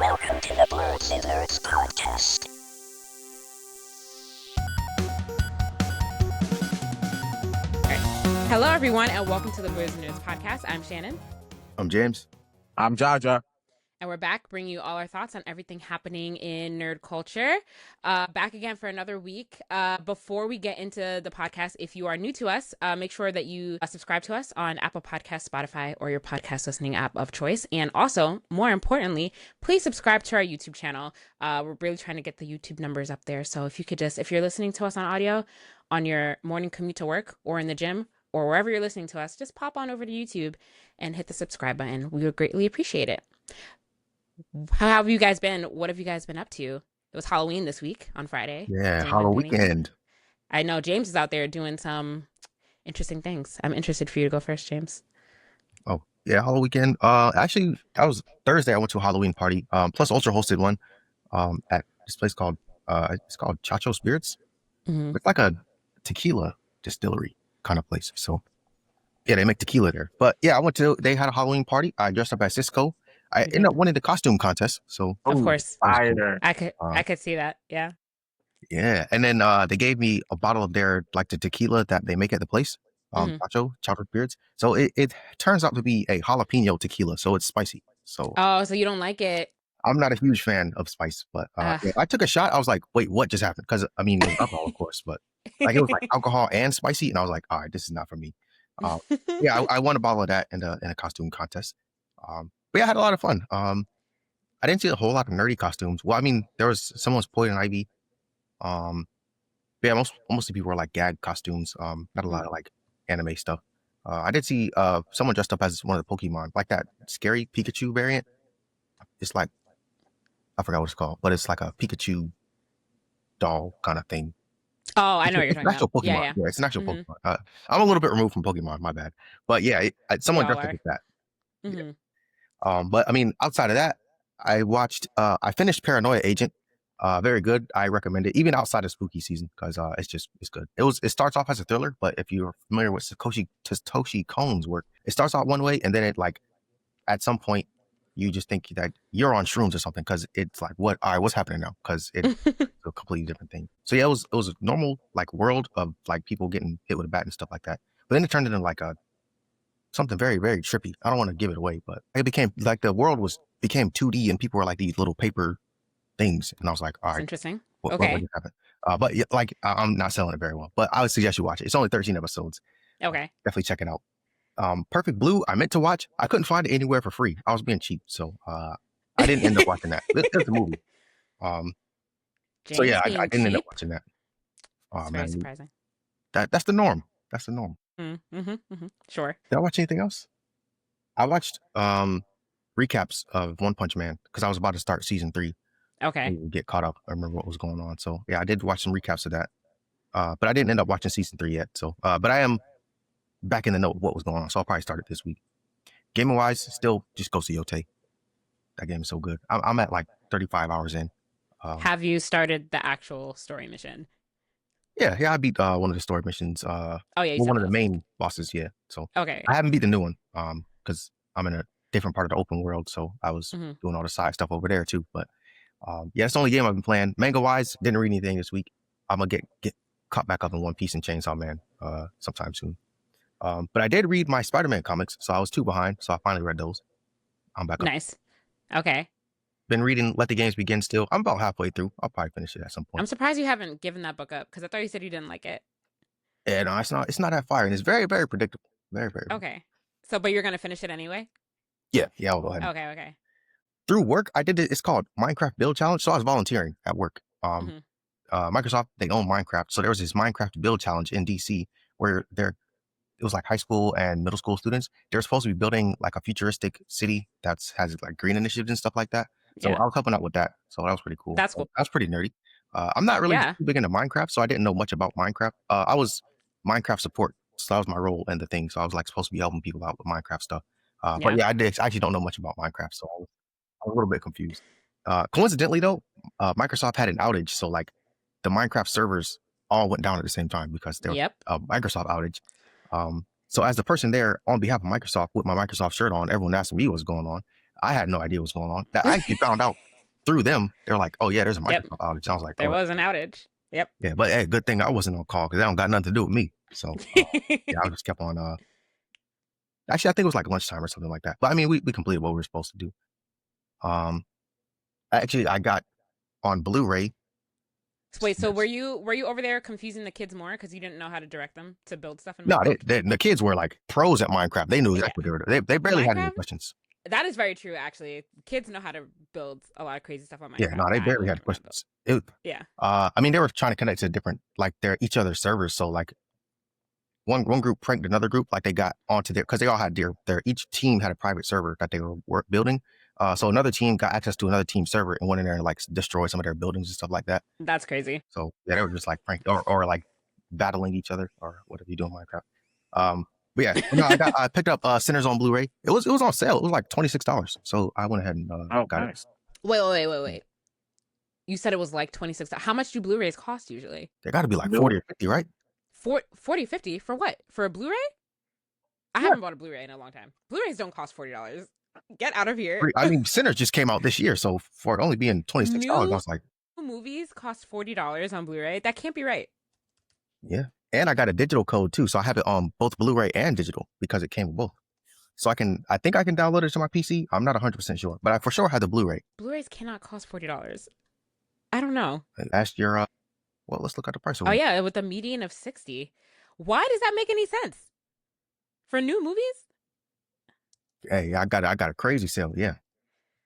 Welcome to the Blerdsnerds podcast. Hello, everyone, and welcome to the Blerdsnerds podcast. I'm Shannon. I'm James. I'm Jaja. And we're back bringing you all our thoughts on everything happening in nerd culture. Back again for another week. Before we get into the podcast, if you are new to us, make sure that you subscribe to us on Apple Podcasts, Spotify, or your podcast listening app of choice. And also, more importantly, please subscribe to our YouTube channel. We're really trying to get the YouTube numbers up there. So if you're listening to us on audio on your morning commute to work or in the gym or wherever you're listening to us, just pop on over to YouTube and hit the subscribe button. We would greatly appreciate it. How have you guys been? What have you guys been up to? It was Halloween this week on Friday. Yeah, Halloween weekend. I know James is out there doing some interesting things. I'm interested for you to go first, James. Oh, yeah, Halloween weekend. Actually, that was Thursday. I went to a Halloween party. Plus Ultra hosted one at this place called it's called Chacho Spirits. Mm-hmm. It's like a tequila distillery kind of place. So yeah, they make tequila there. But yeah, they had a Halloween party. I dressed up as Cisco. I ended up winning the costume contest. So of course, fire. Cool. I could see that. Yeah. Yeah, and then they gave me a bottle of their the tequila that they make at the place, Chacho Spirits. So it turns out to be a jalapeno tequila, so it's spicy. So so you don't like it? I'm not a huge fan of spice, but yeah, I took a shot. I was like, wait, what just happened? Because I mean, it was alcohol, of course, but like it was like alcohol and spicy, and I was like, all right, this is not for me. Yeah, I won a bottle of that in a costume contest. But yeah, I had a lot of fun. I didn't see a whole lot of nerdy costumes. Well, I mean, there was someone's Poison Ivy. Yeah, most of people were like gag costumes. Not a lot of like anime stuff. I did see someone dressed up as one of the Pokemon, like that scary Pikachu variant. It's like I forgot what it's called, but it's like a Pikachu doll kind of thing. Oh, I know what you're talking about. Pokemon. Yeah, it's an actual Pokemon. I'm a little bit removed from Pokemon, my bad. But yeah, someone dressed up as that. Mm-hmm. Yeah. But I mean, outside of that, I finished Paranoia Agent. Very good. I recommend it, even outside of spooky season, because it's good. It starts off as a thriller, but if you're familiar with Satoshi Kon's work, it starts out one way, and then it like at some point you just think that you're on shrooms or something, because it's like what's happening now? Because it's a completely different thing. So yeah, it was a normal like world of like people getting hit with a bat and stuff like that, but then it turned into like something very, very trippy. I don't want to give it away, but it became like the world became 2D and people were like these little paper things, and I was like, all right, interesting. What Okay. happened? But yeah, like I'm not selling it very well, but I would suggest you watch it. It's only 13 episodes. Okay. Definitely check it out. Perfect Blue, I meant to watch. I couldn't find it anywhere for free. I was being cheap, so I didn't end up watching that. It's a movie. So yeah, I didn't end up watching that. It's very surprising. That's the norm. That's the norm. Sure. Did I watch anything else? I watched recaps of One Punch Man because I was about to start season 3. Okay. And get caught up. I remember what was going on. So yeah, I did watch some recaps of that. But I didn't end up watching season 3 yet. So but I am back in the know of what was going on. So I'll probably start it this week. Gaming wise, still just go see Yote. That game is so good. I'm at like 35 hours in. Have you started the actual story mission? Yeah, I beat one of the story missions. Oh yeah, one of the main bosses. Yeah, so okay. I haven't beat the new one because I'm in a different part of the open world, so I was doing all the side stuff over there too. But yeah, it's the only game I've been playing. Manga wise, didn't read anything this week. I'm gonna get caught back up in One Piece and Chainsaw Man sometime soon. But I did read my Spider-Man comics, so I was 2 behind. So I finally read those. I'm back up. Nice. Okay. Been reading Let the Games Begin still. I'm about halfway through. I'll probably finish it at some point. I'm surprised you haven't given that book up because I thought you said you didn't like it. Yeah, no, it's not that fire, and it's very, very predictable. Very, very. Okay. So, but you're gonna finish it anyway? Yeah, I'll go ahead. Okay. Through work, I did it. It's called Minecraft Build Challenge. So I was volunteering at work. Microsoft, they own Minecraft, so there was this Minecraft Build Challenge in DC where it was like high school and middle school students. They're supposed to be building like a futuristic city has like green initiatives and stuff like that. So I was helping out with that. So that was pretty cool. That's cool. That's pretty nerdy. I'm not really too big into Minecraft, so I didn't know much about Minecraft. I was Minecraft support, so that was my role in the thing. So I was like supposed to be helping people out with Minecraft stuff. But yeah, I actually don't know much about Minecraft, so I was a little bit confused. Coincidentally though, Microsoft had an outage, so like the Minecraft servers all went down at the same time because there was a Microsoft outage. So as the person there on behalf of Microsoft with my Microsoft shirt on, everyone asked me what's going on. I had no idea what's going on. I actually found out through them, they're like, "Oh yeah, there's a Yep. Microsoft outage." I was like, There "Oh was an outage. Yep. yeah," but hey, good thing I wasn't on call because they don't got nothing to do with me. So yeah, I just kept on. Actually, I think it was like lunchtime or something like that. But I mean, we completed what we were supposed to do. Actually, I got on Blu-ray. Wait, so were you over there confusing the kids more because you didn't know how to direct them to build stuff in No, Minecraft? the kids were like pros at Minecraft. They knew exactly what they were doing. They barely had any Minecraft? questions. That is very true, actually. Kids know how to build a lot of crazy stuff on Minecraft. Yeah, no, they barely had questions. Yeah. I mean, they were trying to connect to different, like, their each other's servers. So like, one group pranked another group, like they got onto their, because they all had their each team had a private server that they were building. So another team got access to another team's server and went in there and like destroyed some of their buildings and stuff like that. That's crazy. So yeah, they were just like pranked or like battling each other or whatever you do in Minecraft. But yeah, no, I picked up Sinners on Blu-ray. It was on sale. It was like $26. So I went ahead and got nice. it. Wait. You said it was like $26. How much do Blu-rays cost usually? They got to be like 40 or 50, right? 40, 50 for what? For a Blu-ray? I haven't bought a Blu-ray in a long time. Blu-rays don't cost $40. Get out of here. I mean, Sinners just came out this year, so for it only being $26, I was like, movies cost $40 on Blu-ray. That can't be right. yeah. And I got a digital code too, so I have it on both Blu-ray and digital because it came with both. So I think I can download it to my PC. I'm not 100% sure, but I for sure had the Blu-ray. Blu-rays cannot cost $40. I don't know. Last year, well, let's look at the price. Oh yeah, with a median of 60. Why does that make any sense? For new movies? Hey, I got a crazy sale, yeah.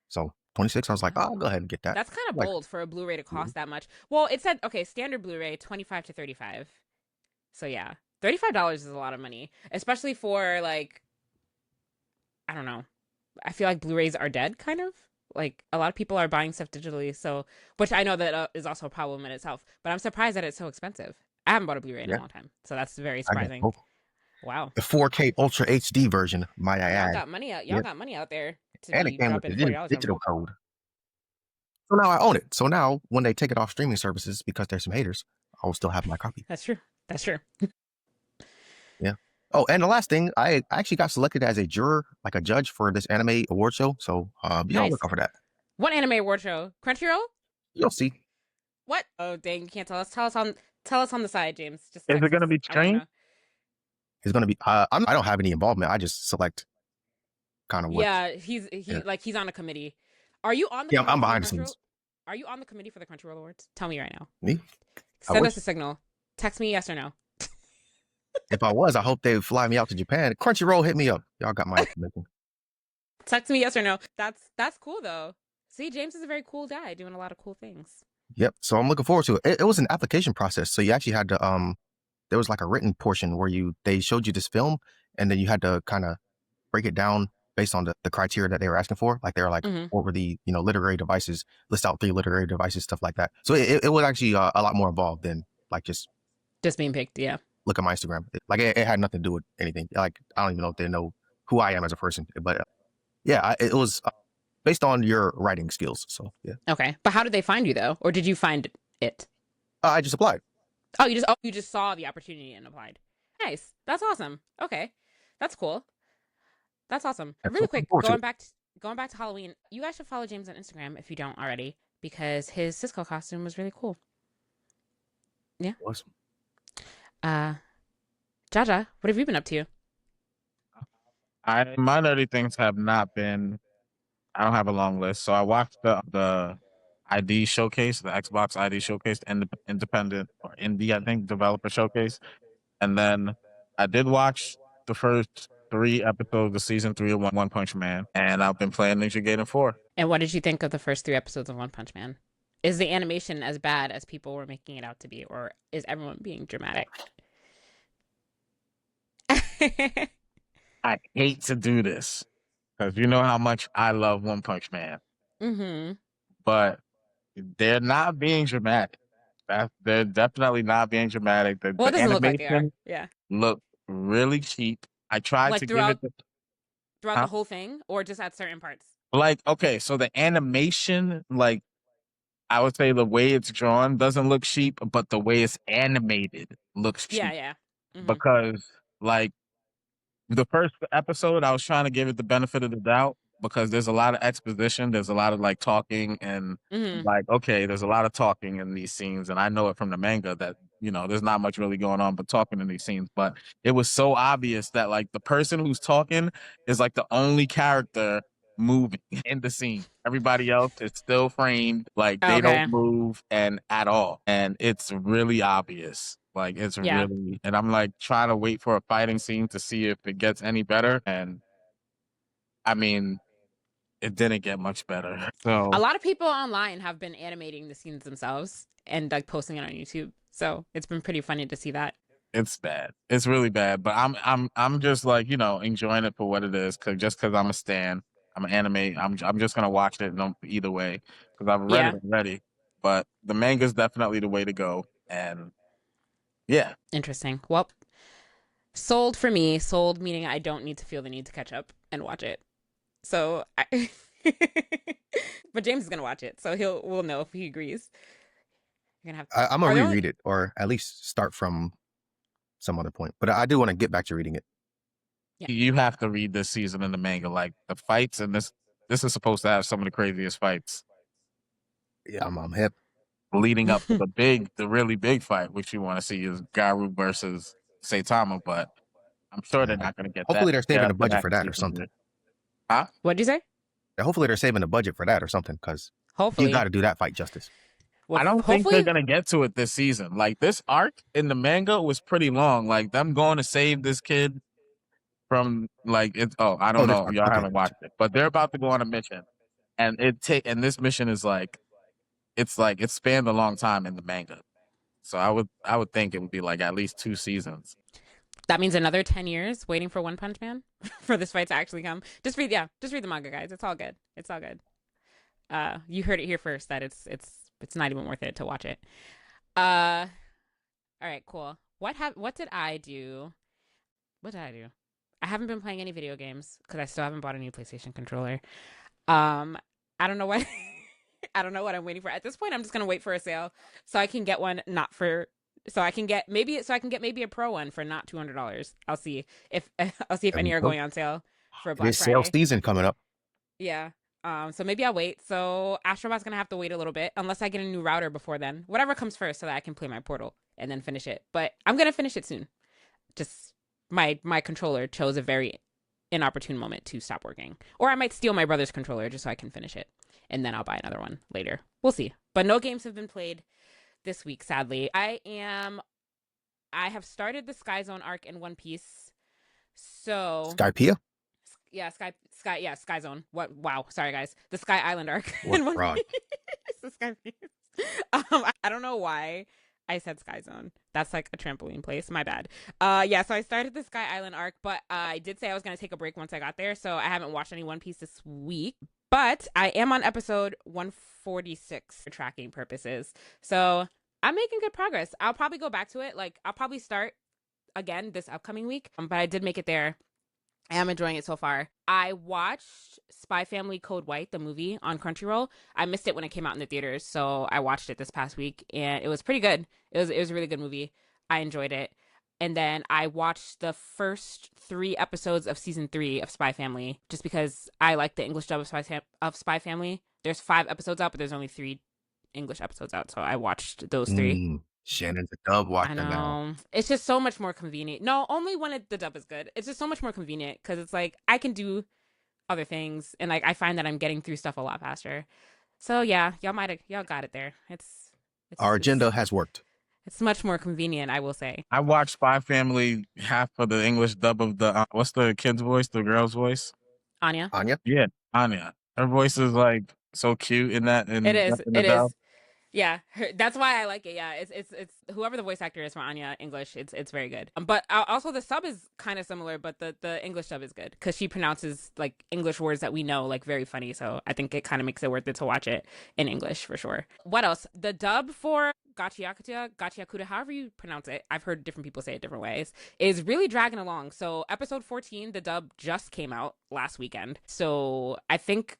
So 26, I was like, oh, I'll go ahead and get that. That's kind of bold for a Blu-ray to cost that much. Well, it said, okay, standard Blu-ray, 25 to 35. So yeah, $35 is a lot of money, especially for like, I don't know. I feel like Blu-rays are dead, kind of. Like a lot of people are buying stuff digitally, so which I know that is also a problem in itself. But I'm surprised that it's so expensive. I haven't bought a Blu-ray in a long time, so that's very surprising. Wow. The 4K Ultra HD version, might I add. Y'all got money out. Y'all got money out there. And it came with the digital code. So now I own it. So now when they take it off streaming services because there's some haters, I will still have my copy. That's true. That's true. Yeah. Oh, and the last thing, I actually got selected as a juror, like a judge for this anime award show. So be on the lookout for that. What anime award show? Crunchyroll? You'll see. What? Oh dang, you can't tell us. Tell us on the side, James. Just is it gonna be streamed? It's gonna be I don't have any involvement. I just select kind of what. Yeah, he's on a committee. Are you on the Yeah, I'm behind the scenes. Are you on the committee for the Crunchyroll Awards? Tell me right now. Me? Send us a signal. Text me yes or no. If I was, I hope they would fly me out to Japan. Crunchyroll, hit me up. Y'all got my information. Text me yes or no. That's cool though. See, James is a very cool guy doing a lot of cool things. Yep. So I'm looking forward to it. It was an application process. So you actually had to there was like a written portion where they showed you this film and then you had to kind of break it down based on the criteria that they were asking for. Like they were like, what were the literary devices? List out 3 literary devices, stuff like that. So it was actually a lot more involved than like just being picked. Yeah. Look at my Instagram. It had nothing to do with anything. Like I don't even know if they know who I am as a person. But yeah, it was based on your writing skills. So yeah. Okay, but how did they find you though, or did you find it? I just applied. Oh, you just saw the opportunity and applied. Nice. That's awesome. Okay, that's cool. That's awesome. Really quick, going back to Halloween, you guys should follow James on Instagram if you don't already, because his Cisco costume was really cool. Yeah. Awesome. Jaja, what have you been up to? My nerdy things have not been. I don't have a long list, so I watched the ID showcase, the Xbox ID showcase, and the independent or indie, I think, developer showcase, and then I did watch the first 3 episodes of season 3 of One Punch Man, and I've been playing Ninja Gaiden 4. And what did you think of the first 3 episodes of One Punch Man? Is the animation as bad as people were making it out to be, or is everyone being dramatic? I hate to do this because you know how much I love One Punch Man. Mm-hmm. But they're not being dramatic. They're definitely not being dramatic. The doesn't look like they are. Yeah. Look really cheap. I tried to give it throughout the whole thing, or just at certain parts. Like, okay, so the animation, like, I would say the way it's drawn doesn't look cheap, but the way it's animated looks cheap. Yeah. Mm-hmm. Because, like, the first episode, I was trying to give it the benefit of the doubt, because there's a lot of exposition, there's a lot of like talking, and Mm-hmm. like, okay, there's a lot of talking in these scenes, and I know it from the manga that there's not much really going on but talking in these scenes. But it was so obvious that like the person who's talking is like the only character moving in the scene. Everybody else is still framed, like they don't Okay. move and at all, and it's really obvious. Like it's Yeah. really, and I'm like trying to wait for a fighting scene to see if it gets any better, and I mean, it didn't get much better. So A lot of people online have been animating the scenes themselves and like posting it on YouTube. So it's been pretty funny to see that. it's bad. It's really bad. But I'm just like enjoying it for what it is, cause I'm a stan. I'm an anime. I'm just gonna watch it either way because I've read it Yeah. already. But the manga is definitely the way to go. And yeah, Interesting. Well, sold for me. Sold meaning I don't need to feel the need to catch up and watch it. So I but James is gonna watch it, so we'll know if he agrees. You're gonna have I'm are gonna there only reread it, or at least start from some other point. But I do want to get back to reading it. Yeah. you have to read this season in the manga. Like the fights and this is supposed to have some of the craziest fights Yeah, I'm hip. leading up to the really big fight, which you want to see is Garu versus Saitama. But I'm sure they're Yeah. not going to get that. Hopefully they're Get saving up a to budget that for that or season something. yet. Huh? What'd you say? Yeah, hopefully they're saving a budget for that or something, because you Hopefully. got to do that fight justice. Well, I don't think they're gonna get to it this season. Like this arc in the manga was pretty long. Like them going to save this kid from like it's. Oh, I don't Oh, this know. part. Y'all Okay, haven't watched it, but they're about to go on a mission, and and this mission is like it spanned a long time in the manga. So I would think it would be like at least 2 seasons. that means another 10 years waiting for One Punch Man for this fight to actually come. Just read the manga, guys. It's all good. It's all good. You heard it here first that it's not even worth it to watch it. All right, cool. What did I do? What did I do? I haven't been playing any video games because I still haven't bought a new PlayStation controller. I don't know what I don't know what I'm waiting for. At this point, I'm just gonna wait for a sale so I can get one not for so I can get maybe a pro one for not $200. I'll see if There any we are go. going on sale for It Black is sale Friday. season coming up. Yeah. So maybe I'll wait. So Astrobot's gonna have to wait a little bit unless I get a new router before then. Whatever comes first, so that I can play my Portal and then finish it. But I'm gonna finish it soon. Just my controller chose a very inopportune moment to stop working, or I might steal my brother's controller just so I can finish it, and then I'll buy another one later. We'll see. But no games have been played this week, sadly. I have started the Sky Zone arc in One Piece. So Skypea? yeah, Sky Zone. What? Wow, sorry guys. The Sky Island arc What in One fraud. Piece. The Sky Piece. I don't know why I said Sky Zone. That's like a trampoline place. My bad. Yeah. So I started the Sky Island arc, but I did say I was gonna take a break once I got there, so I haven't watched any One Piece this week. But I am on episode 146 for tracking purposes, so I'm making good progress. I'll probably go back to it. Like I'll probably start again this upcoming week. But I did make it there. I am enjoying it so far. I watched Spy Family Code White, the movie, on Crunchyroll. I missed it when it came out in the theaters, so I watched it this past week, and it was pretty good. It was a really good movie. I enjoyed it. And then I watched the first 3 episodes of season 3 of Spy Family, just because I like the English dub of Spy Family. There's 5 episodes out, but there's only 3 English episodes out, so I watched those 3. Shannon's a dub I watcher now. know. It's just so much more convenient. No, only when the dub is good. It's just so much more convenient because it's like I can do other things, and like I find that I'm getting through stuff a lot faster. So yeah, y'all got it there. Our agenda has worked. It's much more convenient, I will say. I watched Spy Family half of the English dub of the what's the kid's voice, the girl's voice? Anya? Anya? Yeah, Anya. Her voice is like so cute in that in It is. in the It dub. is. Yeah, that's why I like it. Yeah, it's whoever the voice actor is for Anya English. It's very good. But also the sub is kind of similar, but the English sub is good because she pronounces like English words that we know like very funny. So I think it kind of makes it worth it to watch it in English for sure. What else? The dub for Gachiakuta, however you pronounce it, I've heard different people say it different ways, is really dragging along. So episode 14, the dub just came out last weekend. So I think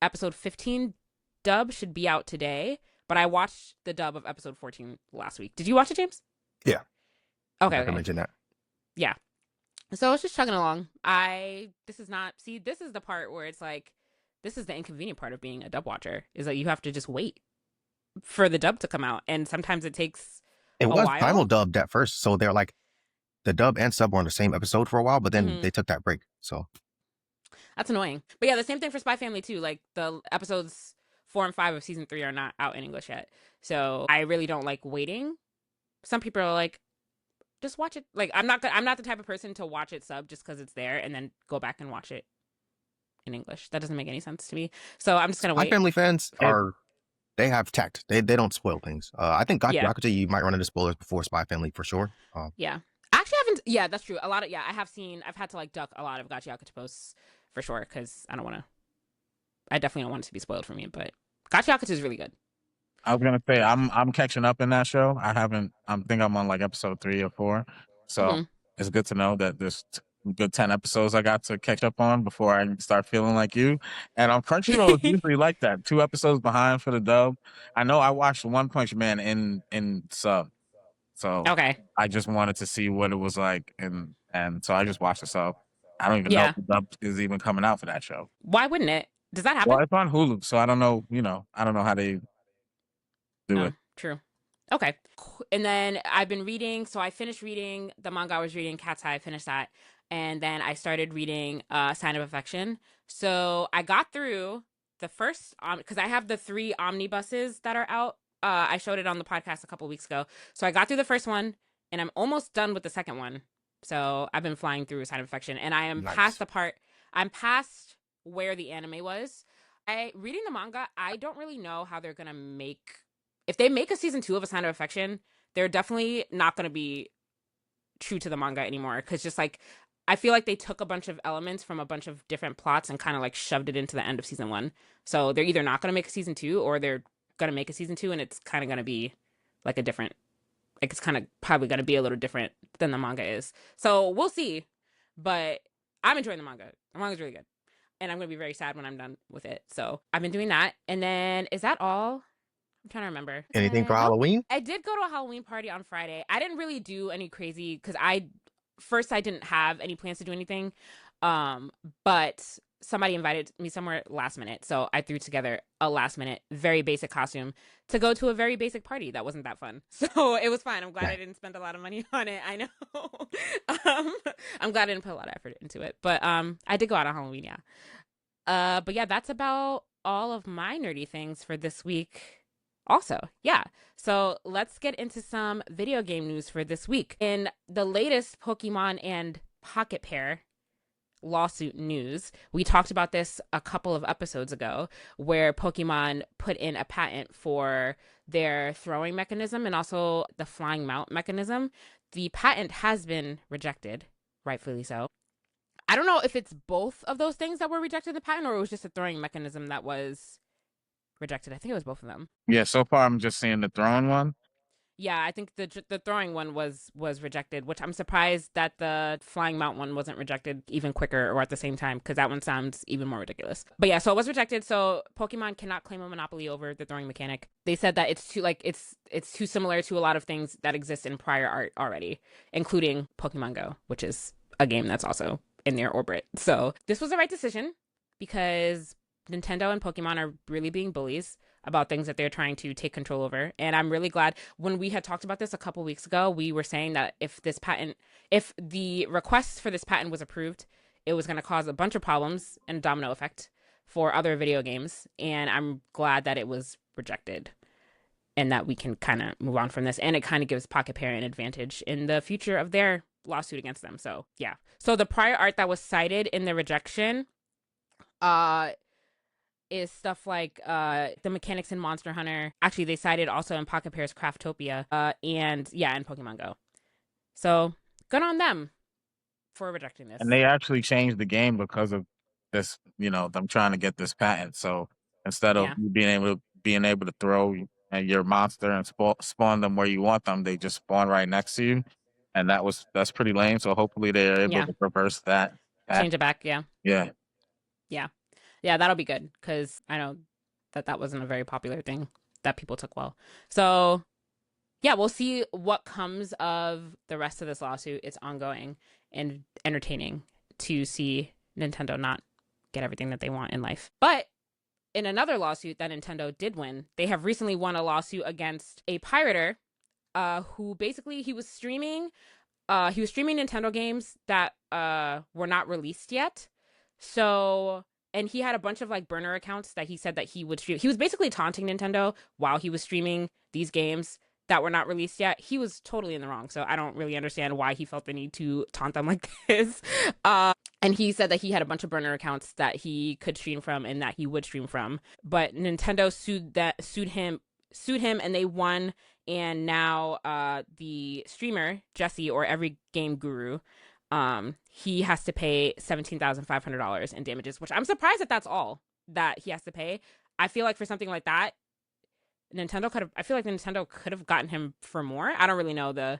episode 15 dub should be out today. But I watched the dub of episode 14 last week. Did you watch it, James? Yeah. Okay. I mentioned that. Yeah. So it's just chugging along. This is not, see, this is the part where it's like, this is the inconvenient part of being a dub watcher, is that you have to just wait for the dub to come out. And sometimes it takes It a was while. simul-dubbed at first, so they're like the dub and sub were on the same episode for a while, but then Hmm. they took that break. So That's annoying. But yeah, the same thing for Spy Family too. Like the episodes 4 and 5 of season 3 are not out in English yet. So I really don't like waiting. Some people are like, just watch it. Like I'm not the type of person to watch it sub just because it's there and then go back and watch it in English. That doesn't make any sense to me. So I'm just gonna Spy wait. Family fans It, they have tact. They don't spoil things. I think Yeah. Gakuja you might run into spoilers before Spy Family for sure. Yeah. I actually haven't. Yeah, that's true. A lot of I've had to like duck a lot of Gachi Yakuza posts for sure because I don't want to. I definitely don't want it to be spoiled for me. But Gachi Yakuza is really good. I was gonna say I'm catching up in that show. I haven't. I think I'm on like episode 3 or 4. So Hmm. it's good to know that there's good 10 episodes I got to catch up on before I start feeling like you. And on Crunchyroll, it's usually like that. 2 episodes behind for the dub. I know I watched One Punch Man in sub, so Okay. I just wanted to see what it was like, and so I just watched the sub. I don't even know Yeah. if the dub is even coming out for that show. Why wouldn't it? Does that happen? Well, it's on Hulu, so I don't know. I don't know how they do Oh, it. true. Okay. And then I've been reading. So I finished reading the manga I was reading, Cat's Eye. I finished that, and then I started reading Sign of Affection. So I got through the first because I have the 3 omnibuses that are out. I showed it on the podcast a couple weeks ago. So I got through the first one, and I'm almost done with the second one. So I've been flying through Sign of Affection, and I am past Nice. the part. I'm past where the anime was. Reading the manga, I don't really know how they're gonna make if they make a season 2 of A Sign of Affection, they're definitely not going to be true to the manga anymore. Because just like, I feel like they took a bunch of elements from a bunch of different plots and kind of like shoved it into the end of season 1. So they're either not going to make a season 2 or they're going to make a season 2 and it's kind of going to be like a different, like it's kind of probably going to be a little different than the manga is. So we'll see. But I'm enjoying the manga. The manga's really good. And I'm going to be very sad when I'm done with it. So I've been doing that. And then is that all? I'm trying to remember. Anything for Nope. Halloween? I did go to a Halloween party on Friday. I didn't really do any crazy because I didn't have any plans to do anything. But somebody invited me somewhere last minute. So I threw together a last minute, very basic costume to go to a very basic party that wasn't that fun. So it was fine. I'm glad I didn't spend a lot of money on it. I know. I'm glad I didn't put a lot of effort into it. But I did go out on Halloween, yeah. But yeah, that's about all of my nerdy things for this week. Also, yeah. So let's get into some video game news for this week. In the latest Pokemon and Pocket Pair lawsuit news, we talked about this a couple of episodes ago, where Pokemon put in a patent for their throwing mechanism and also the flying mount mechanism. The patent has been rejected, rightfully so. I don't know if it's both of those things that were rejected in the patent or it was just a throwing mechanism that was rejected. I think it was both of them. Yeah, so far I'm just seeing the throwing one. Yeah, I think the throwing one was rejected, which I'm surprised that the flying mount one wasn't rejected even quicker or at the same time because that one sounds even more ridiculous. But yeah, so it was rejected. So Pokemon cannot claim a monopoly over the throwing mechanic. They said that it's too it's too similar to a lot of things that exist in prior art already, including Pokemon Go, which is a game that's also in their orbit. So this was the right decision because Nintendo and Pokemon are really being bullies about things that they're trying to take control over. And I'm really glad when we had talked about this a couple weeks ago, we were saying that if the request for this patent was approved, it was going to cause a bunch of problems and domino effect for other video games. And I'm glad that it was rejected and that we can kind of move on from this. And it kind of gives Pocket Pair an advantage in the future of their lawsuit against them. So yeah. So the prior art that was cited in the rejection, is stuff like the mechanics in Monster Hunter. Actually, they cited also in Pocket Pair's Craftopia, and yeah, in Pokemon Go. So good on them for rejecting this. And they actually changed the game because of this, them trying to get this patent. So instead of Yeah. you being able to throw your monster and spawn them where you want them, they just spawn right next to you. And that's pretty lame. So hopefully they're able Yeah. to reverse that. Change it back. Yeah. Yeah. Yeah. Yeah, that'll be good because I know that wasn't a very popular thing that people took well. So yeah, we'll see what comes of the rest of this lawsuit. It's ongoing and entertaining to see Nintendo not get everything that they want in life. But in another lawsuit that Nintendo did win, they have recently won a lawsuit against a pirater who basically he was streaming Nintendo games that were not released yet. So, and he had a bunch of like burner accounts that he said that he would stream. He was basically taunting Nintendo while he was streaming these games that were not released yet. He was totally in the wrong. So I don't really understand why he felt the need to taunt them like this. And he said that he had a bunch of burner accounts that he could stream from and that he would stream from. But Nintendo sued him and they won. And now the streamer Jesse, or Every Game Guru, he has to pay $17,500 in damages, which I'm surprised that that's all that he has to pay. I feel like for something like that, I feel like Nintendo could have gotten him for more. I don't really know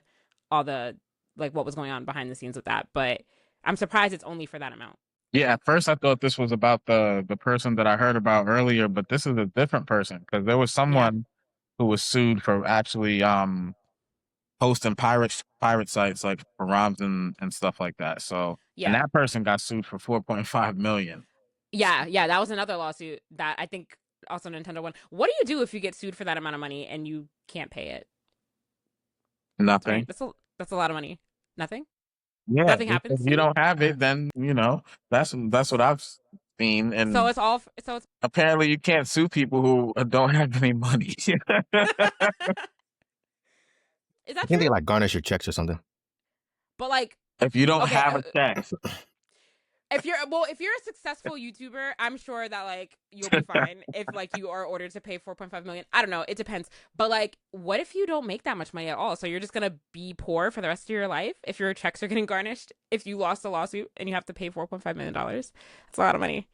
all the like what was going on behind the scenes with that, but I'm surprised it's only for that amount. Yeah, at first I thought this was about the person that I heard about earlier, but this is a different person because there was someone who was sued for actually posting pirate sites like for ROMs and stuff like that. So and that person got sued for 4.5 million. Yeah, that was another lawsuit that I think also Nintendo won. What do you do if you get sued for that amount of money and you can't pay it? Nothing. Right? That's a lot of money. Nothing? Yeah. Nothing happens. If you don't have it, then that's what I've seen. And so it's apparently you can't sue people who don't have any money. Is that I think true? they like garnish your checks or something. But like, if you don't have a check. If you're a successful YouTuber, I'm sure that like you'll be fine if like you are ordered to pay 4.5 million. I don't know, it depends. But like, what if you don't make that much money at all? So you're just gonna be poor for the rest of your life if your checks are getting garnished. If you lost a lawsuit and you have to pay $4.5 million, that's a lot of money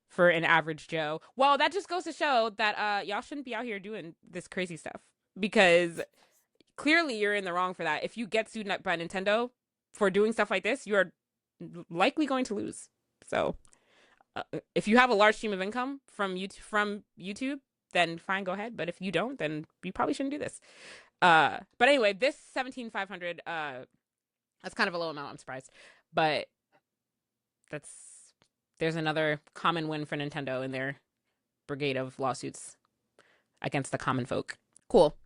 for an average Joe. Well, that just goes to show that y'all shouldn't be out here doing this crazy stuff, because clearly you're in the wrong for that. If you get sued by Nintendo for doing stuff like this, you're likely going to lose. So if you have a large stream of income from YouTube, then fine, go ahead. But if you don't, then you probably shouldn't do this. But anyway, this 17,500, that's kind of a low amount. I'm surprised, but there's another common win for Nintendo in their brigade of lawsuits against the common folk. Cool.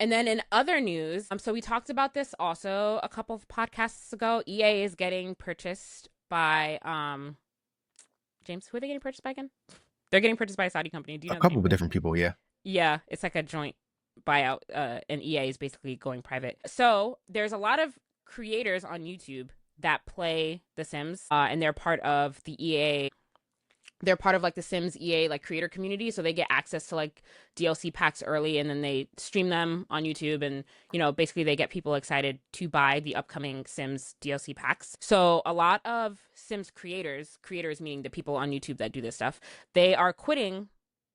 And then in other news, so we talked about this also a couple of podcasts ago. EA is getting purchased by James. Who are they getting purchased by again? They're getting purchased by a Saudi company. Do you know a couple of different people? Yeah. Yeah, it's like a joint buyout, and EA is basically going private. So there's a lot of creators on YouTube that play The Sims, and they're part of the EA. They're part of like the Sims EA like creator community, so they get access to like DLC packs early, and then they stream them on YouTube, and basically they get people excited to buy the upcoming Sims DLC packs. So a lot of Sims creators meaning the people on YouTube that do this stuff, they are quitting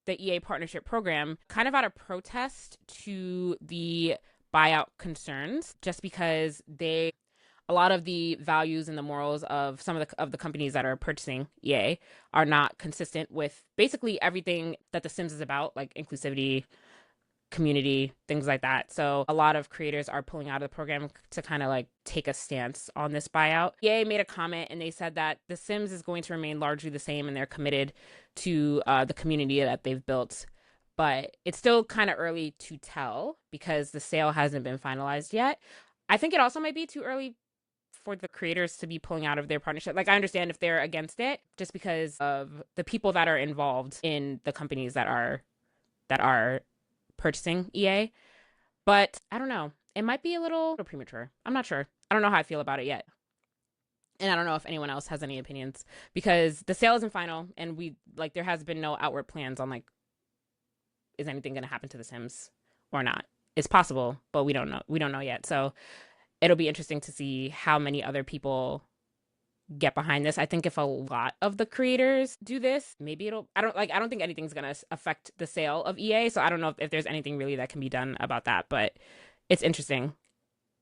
the EA partnership program kind of out of protest to the buyout concerns, just because a lot of the values and the morals of some of the companies that are purchasing EA are not consistent with basically everything that The Sims is about, like inclusivity, community, things like that. So a lot of creators are pulling out of the program to kind of like take a stance on this buyout. EA made a comment and they said that The Sims is going to remain largely the same, and they're committed to the community that they've built. But it's still kind of early to tell because the sale hasn't been finalized yet. I think it also might be too early for the creators to be pulling out of their partnership. Like, I understand if they're against it, just because of the people that are involved in the companies that are purchasing EA. But I don't know. It might be a little premature. I'm not sure. I don't know how I feel about it yet. And I don't know if anyone else has any opinions, because the sale isn't final, and there has been no outward plans on like, is anything going to happen to The Sims or not? It's possible, but we don't know. We don't know yet. So it'll be interesting to see how many other people get behind this. I think if a lot of the creators do this, maybe I don't think anything's going to affect the sale of EA. So I don't know if there's anything really that can be done about that, but it's interesting.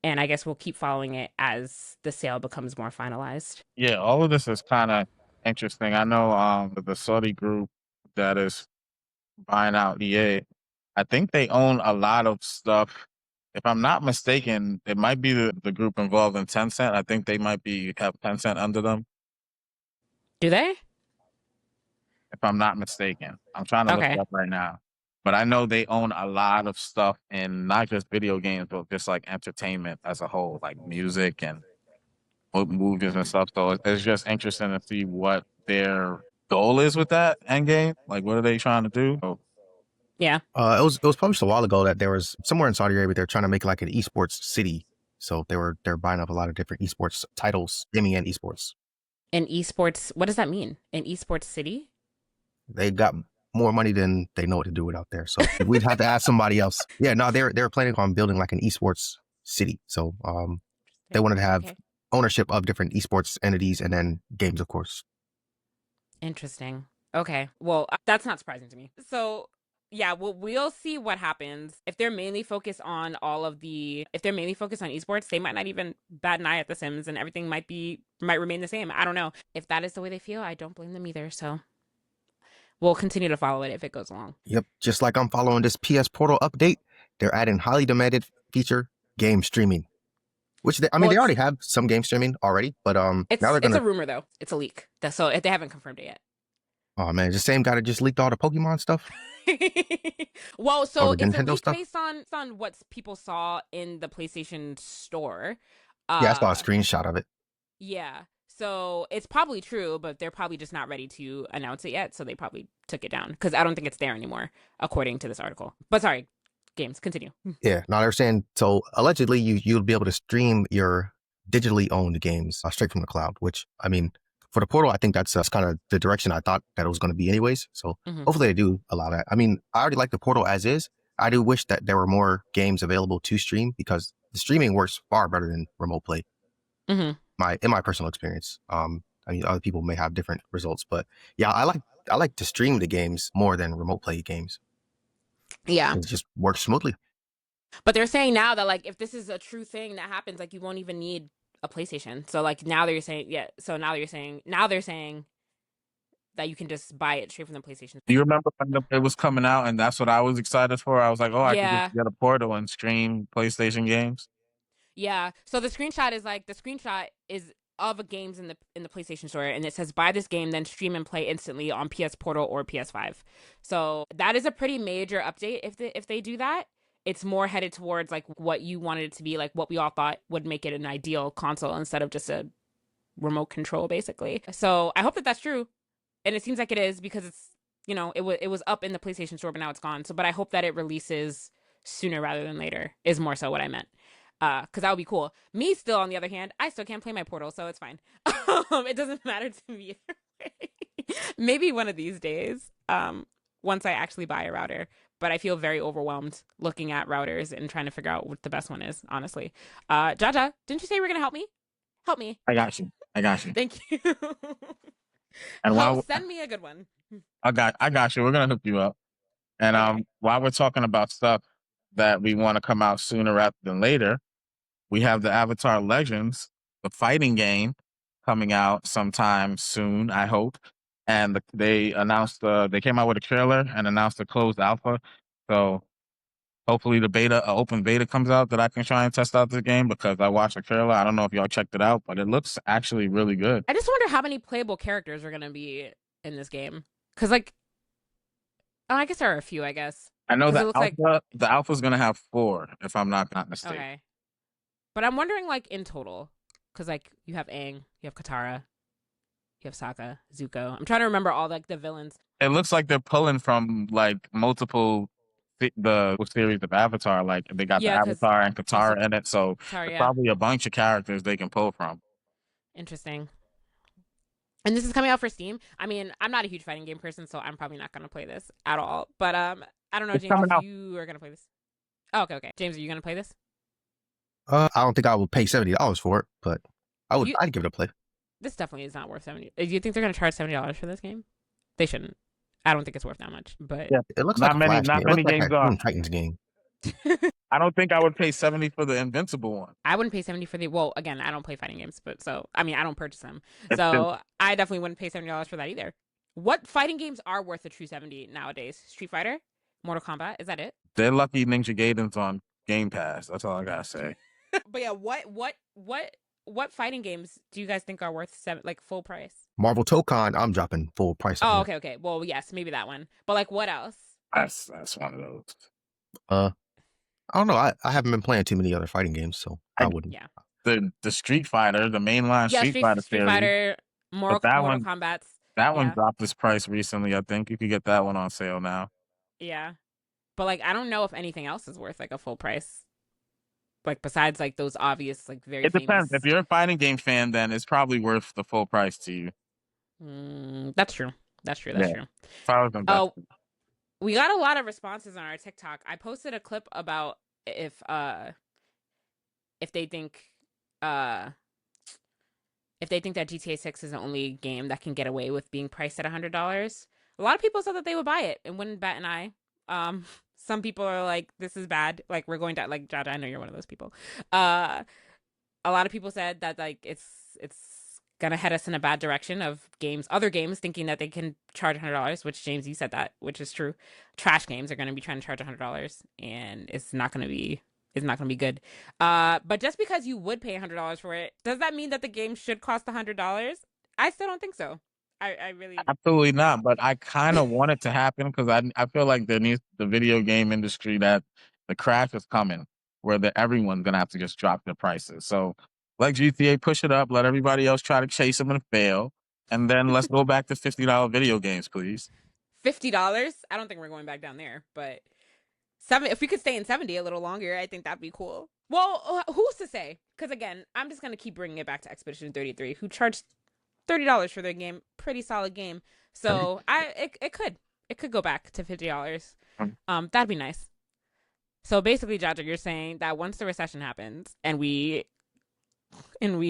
And I guess we'll keep following it as the sale becomes more finalized. Yeah, all of this is kind of interesting. I know the Saudi group that is buying out EA, I think they own a lot of stuff if I'm not mistaken, it might be the group involved in Tencent. I think they might have Tencent under them. Do they? If I'm not mistaken. I'm trying to look it Okay. up right now. But I know they own a lot of stuff in not just video games, but just like entertainment as a whole, like music and movies and stuff. So it's just interesting to see what their goal is with that end game. Like, what are they trying to do? So, Yeah. It was published a while ago that there was somewhere in Saudi Arabia they're trying to make like an esports city. So they're buying up a lot of different esports titles, gaming and esports. An esports. What does that mean? An esports city? They got more money than they know what to do with out there. So we'd have to ask somebody else. Yeah, no, they're planning on building like an esports city. So they wanted to have ownership of different esports entities and then games, of course. Interesting. Okay. Well, that's not surprising to me. So yeah, we'll see what happens. If they're mainly focused on esports, they might not even bat an eye at The Sims and everything might remain the same. I don't know. If that is the way they feel, I don't blame them either. So we'll continue to follow it if it goes along. Yep. Just like I'm following this PS Portal update, they're adding highly demanded feature game streaming. Which they already have some game streaming already, but now they're gonna. It's a rumor though. It's a leak. So they haven't confirmed it yet. Oh man, the same guy that just leaked all the Pokemon stuff. Well, so it's a leak stuff? based on what people saw in the PlayStation Store. Yeah, I saw a screenshot of it. Yeah, so it's probably true, but they're probably just not ready to announce it yet, so they probably took it down because I don't think it's there anymore, according to this article. But sorry, games, continue. Yeah, no, they're saying so. Allegedly, you'll be able to stream your digitally owned games straight from the cloud. Which I mean, for the portal, I think that's kind of the direction I thought that it was going to be, anyways. So hopefully they do allow that. I mean, I already like the portal as is. I do wish that there were more games available to stream because the streaming works far better than remote play. In my personal experience. I mean, other people may have different results, but yeah, I like to stream the games more than remote play games. Yeah, it just works smoothly. But they're saying now that like if this is a true thing that happens, like you won't even need a PlayStation. So like now they're saying now they're saying that you can just buy it straight from the PlayStation. Do you remember when it was coming out and that's what I was excited for? I was like, I could just get a portal and stream PlayStation games. Yeah. So the screenshot is of a games in the PlayStation Store, and it says buy this game, then stream and play instantly on PS Portal or PS5. So that is a pretty major update if they do that. It's more headed towards like what you wanted it to be, like what we all thought would make it an ideal console instead of just a remote control, basically. So I hope that that's true, and it seems like it is because it's it was up in the PlayStation Store, but now it's gone. So, but I hope that it releases sooner rather than later. Is more so what I meant. Because that would be cool. Me still, on the other hand, I still can't play my Portal, so it's fine. It doesn't matter to me either way. Maybe one of these days, once I actually buy a router. But I feel very overwhelmed looking at routers and trying to figure out what the best one is, honestly. Jaja, didn't you say you were going to help me? Help me. I got you. Thank you. And send me a good one. I got you. We're going to hook you up. And while we're talking about stuff that we want to come out sooner rather than later, we have the Avatar Legends, the fighting game, coming out sometime soon, I hope. And they announced they came out with a trailer and announced a closed alpha. So hopefully the open beta comes out that I can try and test out this game because I watched the trailer. I don't know if y'all checked it out, but it looks actually really good. I just wonder how many playable characters are going to be in this game. Because I guess there are a few, I guess. I know the alpha's going to have 4, if I'm not mistaken. Okay. But I'm wondering, like, in total. Because, like, you have Aang, you have Katara, you have Sokka, Zuko. I'm trying to remember all, like, the villains. It looks like they're pulling from, like, multiple the series of Avatar. Like, they got the Avatar and Katara in it. So, there's probably a bunch of characters they can pull from. Interesting. And this is coming out for Steam. I mean, I'm not a huge fighting game person, so I'm probably not going to play this at all. But, I don't know, James, if you are going to play this. Oh, okay. James, are you going to play this? I don't think I would pay $70 for it, but I'd give it a play. This definitely is not worth $70. Do you think they're going to charge $70 for this game? They shouldn't. I don't think it's worth that much. But yeah, it looks not like many games are. Titans game. I don't think I would pay $70 for the Invincible one. I wouldn't pay $70 for well, again, I don't play fighting games, but I don't purchase them. So I definitely wouldn't pay $70 for that either. What fighting games are worth a true $70 nowadays? Street Fighter? Mortal Kombat? Is that it? They're lucky Ninja Gaiden's on Game Pass. That's all I gotta say. But yeah, what fighting games do you guys think are worth full price? Marvel Tokon, I'm dropping full price Oh, on it. okay. Well, yes, maybe that one. But like, what else? That's one of those. I don't know. I haven't been playing too many other fighting games, so I wouldn't. Yeah. The Street Fighter, the mainline Yeah, Street Fighter Street series. Fighter, But that Mortal one, Kombat's. that one Yeah. dropped its price recently. I think you could get that one on sale now. Yeah. But like, I don't know if anything else is worth like a full price. Like besides like those obvious like very It depends. famous. If you're a fighting game fan, then it's probably worth the full price to you. That's true. That's true. Yeah. If I was Oh, we got a lot of responses on our TikTok. I posted a clip about if they think that GTA 6 is the only game that can get away with being priced at $100. A lot of people said that they would buy it and wouldn't bat an eye. Some people are like, this is bad. Like, we're going to, like, Jaja, I know you're one of those people. A lot of people said that, like, it's gonna head us in a bad direction of other games thinking that they can charge $100, which, James, you said that, which is true. Trash games are gonna be trying to charge $100, and it's not gonna be good. But just because you would pay $100 for it, does that mean that the game should cost $100? I still don't think so. I really absolutely not. But I kind of want it to happen because I feel like there needs the video game industry that the crash is coming where everyone's gonna have to just drop their prices. So let GTA push it up, let everybody else try to chase them and fail, and then let's go back to $50 video games, please. $50? I don't think we're going back down there, but if we could stay in 70 a little longer, I think that'd be cool. Well, who's to say? Because again, I'm just gonna keep bringing it back to Expedition 33, who charged $30 for their game, pretty solid game. So it could go back to $50. That'd be nice. So basically, Jaja, you're saying that once the recession happens and we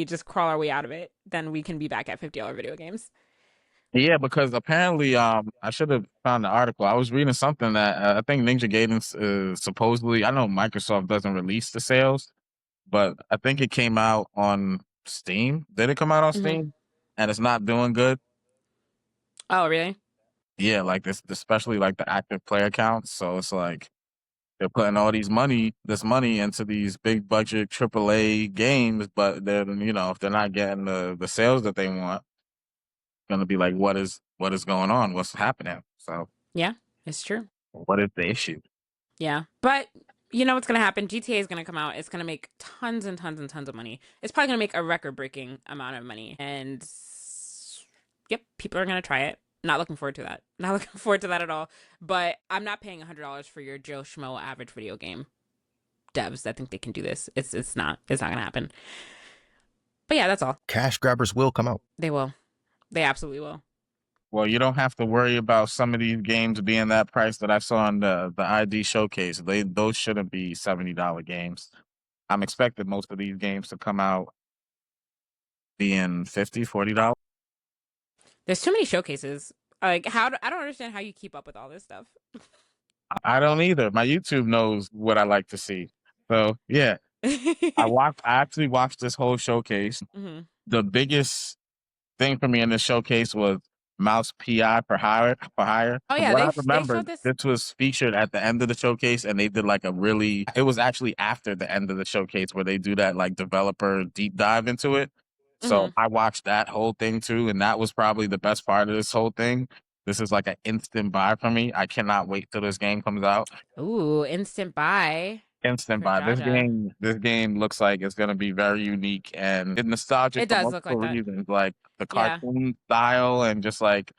just crawl our way out of it, then we can be back at $50 video games. Yeah, because apparently, I should have found the article. I was reading something that I think Ninja Gaiden supposedly. I know Microsoft doesn't release the sales, but I think it came out on Steam. Did it come out on Steam? And it's not doing good. Oh, really? Yeah, like this, especially like the active player counts. So it's like they're putting all this money into these big budget AAA games, but then if they're not getting the sales that they want, it's gonna be like, what is going on? What's happening? So yeah, it's true. What is the issue? Yeah, but you know what's gonna happen? GTA is gonna come out. It's gonna make tons and tons and tons of money. It's probably gonna make a record-breaking amount of money, and yep, people are gonna try it. Not looking forward to that. Not looking forward to that at all. But I'm not paying $100 for your Joe Schmo average video game devs that think they can do this. It's not gonna happen. But yeah, that's all. Cash grabbers will come out. They will. They absolutely will. Well, you don't have to worry about some of these games being that price that I saw on the ID showcase. Those shouldn't be $70 games. I'm expecting most of these games to come out being $50, $40. There's too many showcases. Like I don't understand how you keep up with all this stuff. I don't either. My YouTube knows what I like to see. So yeah, I actually watched this whole showcase. Mm-hmm. The biggest thing for me in this showcase was Mouse PI for hire. Oh yeah, what I remember, this was featured at the end of the showcase, and they did like it was actually after the end of the showcase where they do that like developer deep dive into it. So I watched that whole thing too, and that was probably the best part of this whole thing. This is like an instant buy for me. I cannot wait till this game comes out. Ooh, instant buy. Instant buy. This game looks like it's gonna be very unique and nostalgic. It does look like that. Reasons, like the cartoon style and just like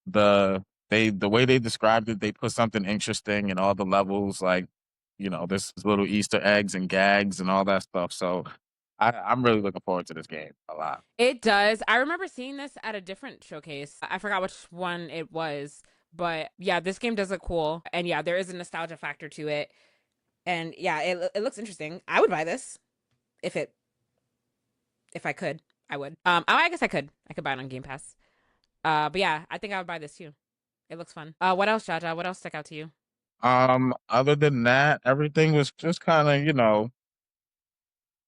the way they described it. They put something interesting in all the levels, like there's little Easter eggs and gags and all that stuff. So I'm really looking forward to this game a lot. It does. I remember seeing this at a different showcase. I forgot which one it was, but yeah, this game does look cool, and yeah, there is a nostalgia factor to it. And yeah, it looks interesting. I would buy this if I could. I would. I guess I could buy it on Game Pass. But yeah, I think I would buy this too. It looks fun. What else, Jaja? What else stuck out to you? Other than that, everything was just kind of,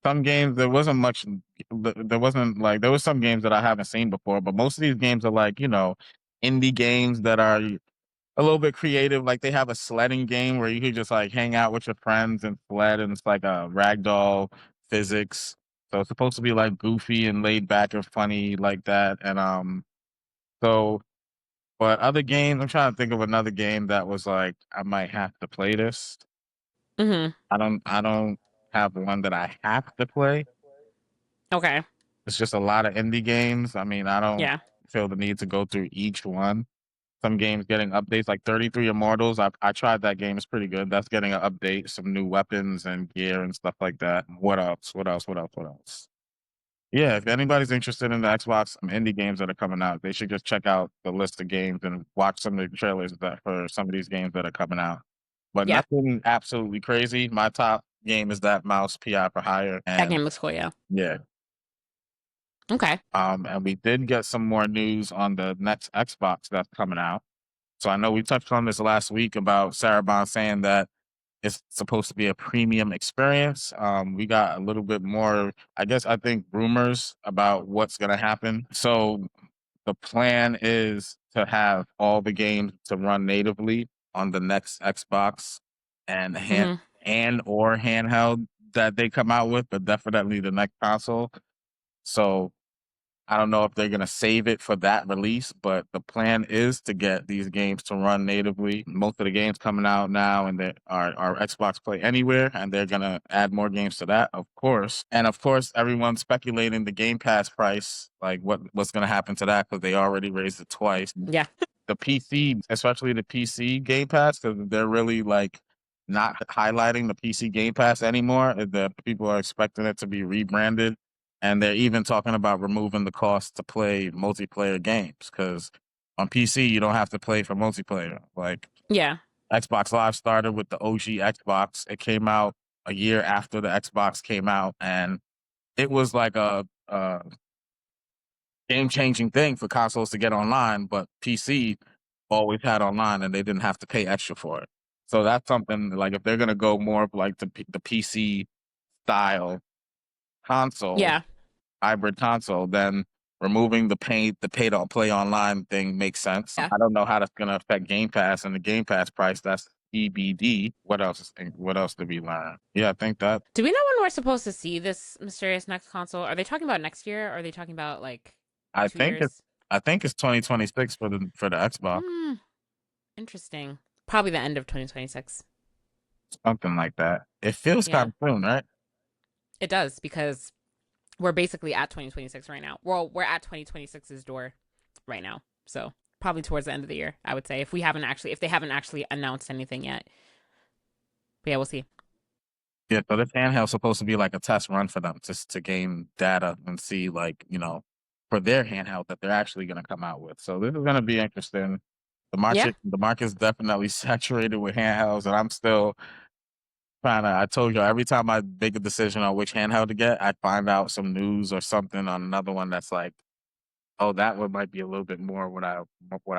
some games there wasn't much. There wasn't like there was some games that I haven't seen before, but most of these games are like indie games that are a little bit creative. Like they have a sledding game where you can just like hang out with your friends and sled, and it's like a ragdoll physics. So it's supposed to be like goofy and laid back and funny like that. And so but other games, I'm trying to think of another game that was like I might have to play this. Mm-hmm. I don't have one that I have to play. Okay. It's just a lot of indie games. I mean, I don't Yeah. feel the need to go through each one. Some games getting updates, like 33 Immortals. I tried that game. It's pretty good. That's getting an update, some new weapons and gear and stuff like that. What else? What else? What else? What else? Yeah, if anybody's interested in the Xbox indie games that are coming out, they should just check out the list of games and watch some of the trailers that for some of these games that are coming out. But Yeah. nothing absolutely crazy. My top game is that Mouse PI for Hire, That and game looks cool. Yeah. yeah. Okay. And we did get some more news on the next Xbox that's coming out. So I know we touched on this last week about Sarabon saying that it's supposed to be a premium experience. We got a little bit more, I think, rumors about what's going to happen. So the plan is to have all the games to run natively on the next Xbox and or handheld that they come out with, but definitely the next console. So I don't know if they're going to save it for that release, but the plan is to get these games to run natively. Most of the games coming out now and they are Xbox Play Anywhere, and they're going to add more games to that, of course. And of course, everyone's speculating the Game Pass price, like what's going to happen to that because they already raised it twice. Yeah. The PC, especially the PC Game Pass, because they're really like not highlighting the PC Game Pass anymore. The people are expecting it to be rebranded. And they're even talking about removing the cost to play multiplayer games because on PC, you don't have to play for multiplayer. Like Yeah. Xbox Live started with the OG Xbox. It came out a year after the Xbox came out, and it was like a game-changing thing for consoles to get online, but PC always had online, and they didn't have to pay extra for it. So that's something like if they're gonna go more of like the PC style console, Yeah. hybrid console, then removing the pay to play online thing makes sense. Yeah. I don't know how that's gonna affect Game Pass and the Game Pass price. That's EBD. What else? What else did we learn? Yeah, I think that. Do we know when we're supposed to see this mysterious next console? Are they talking about next year? Or are they talking about like I 2 think years? I think it's 2026 for the Xbox, Interesting. Probably the end of 2026. something like that. It feels Yeah. kind of soon, right? It does because we're basically at 2026 right now. Well, we're at 2026's door right now. So probably towards the end of the year, I would say, if they haven't actually announced anything yet. But yeah, we'll see. Yeah, so this handheld's supposed to be like a test run for them just to gain data and see like, for their handheld that they're actually gonna come out with. So this is gonna be interesting. Yeah. The market's definitely saturated with handhelds, and I'm still I told you every time I make a decision on which handheld to get, I find out some news or something on another one that's like, oh, that one might be a little bit more what I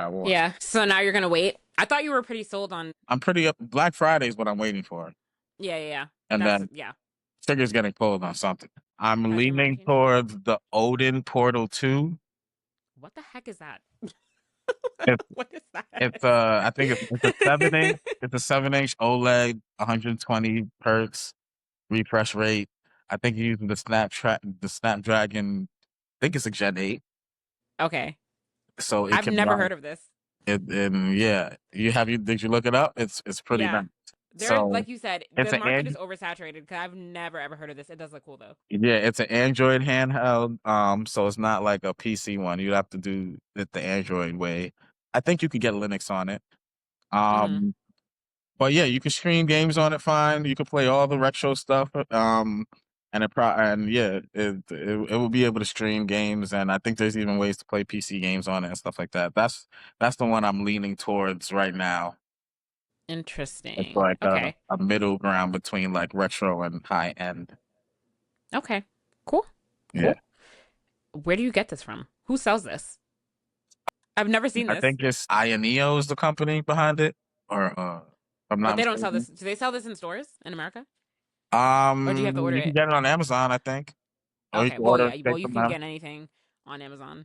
want. Yeah. So now you're gonna wait. I thought you were pretty sold on. I'm pretty up. Black Friday is what I'm waiting for, Yeah. and then Yeah. trigger's getting pulled on something. I'm As you leaning might. towards the Odin Portal 2. What the heck is that? It's What is that? it's I think it's a 7-inch. It's a 7-inch OLED, 120 hertz refresh rate. I think you're using the Snapdragon. I think it's a Gen 8. Okay. So it I've can never run heard of this. it. And yeah, did you look it up? It's pretty Yeah. nice. There, So like you said, it's the an market is oversaturated because I've never ever heard of this. It does look cool though. yeah, it's an Android handheld. So it's not like a PC one. You'd have to do it the Android way. I think you could get Linux on it. Mm-hmm. But yeah, you can stream games on it fine. You can play all the retro stuff. And yeah, it will be able to stream games, and I think there's even ways to play PC games on it and stuff like that. That's the one I'm leaning towards right now. It's Interesting. like Okay. a middle ground between like retro and high end. Okay. Cool. Yeah. Where do you get this from? Who sells this? I've never seen this. I think it's Ioneo is the company behind it, or if I'm not But they don't sell mistaken. this. Do they sell this in stores in America? Or do you have to order You can it? get it on Amazon, I think, or you Okay. can Well, order yeah. it Well, straight you from can them. get anything on Amazon.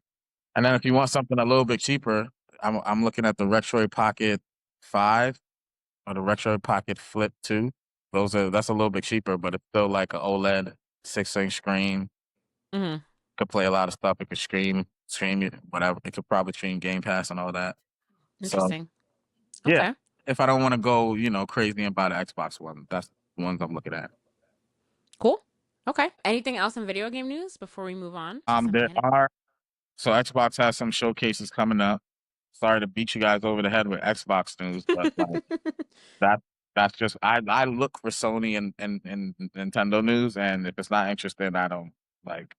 And then if you want something a little bit cheaper, I'm looking at the Retroid Pocket 5 or the Retro Pocket Flip 2. That's a little bit cheaper, but it's still like an OLED 6-inch screen. Mm-hmm. Could play a lot of stuff. It could stream it, whatever. It could probably stream Game Pass and all that. So Interesting. yeah, Okay. if I don't want to go, crazy and buy the Xbox One, that's the ones I'm looking at. Cool. Okay. Anything else in video game news before we move on? To some There anime? are. So Xbox has some showcases coming up. Sorry to beat you guys over the head with Xbox news, but like that that's just I look for Sony and Nintendo news, and if it's not interesting, I don't like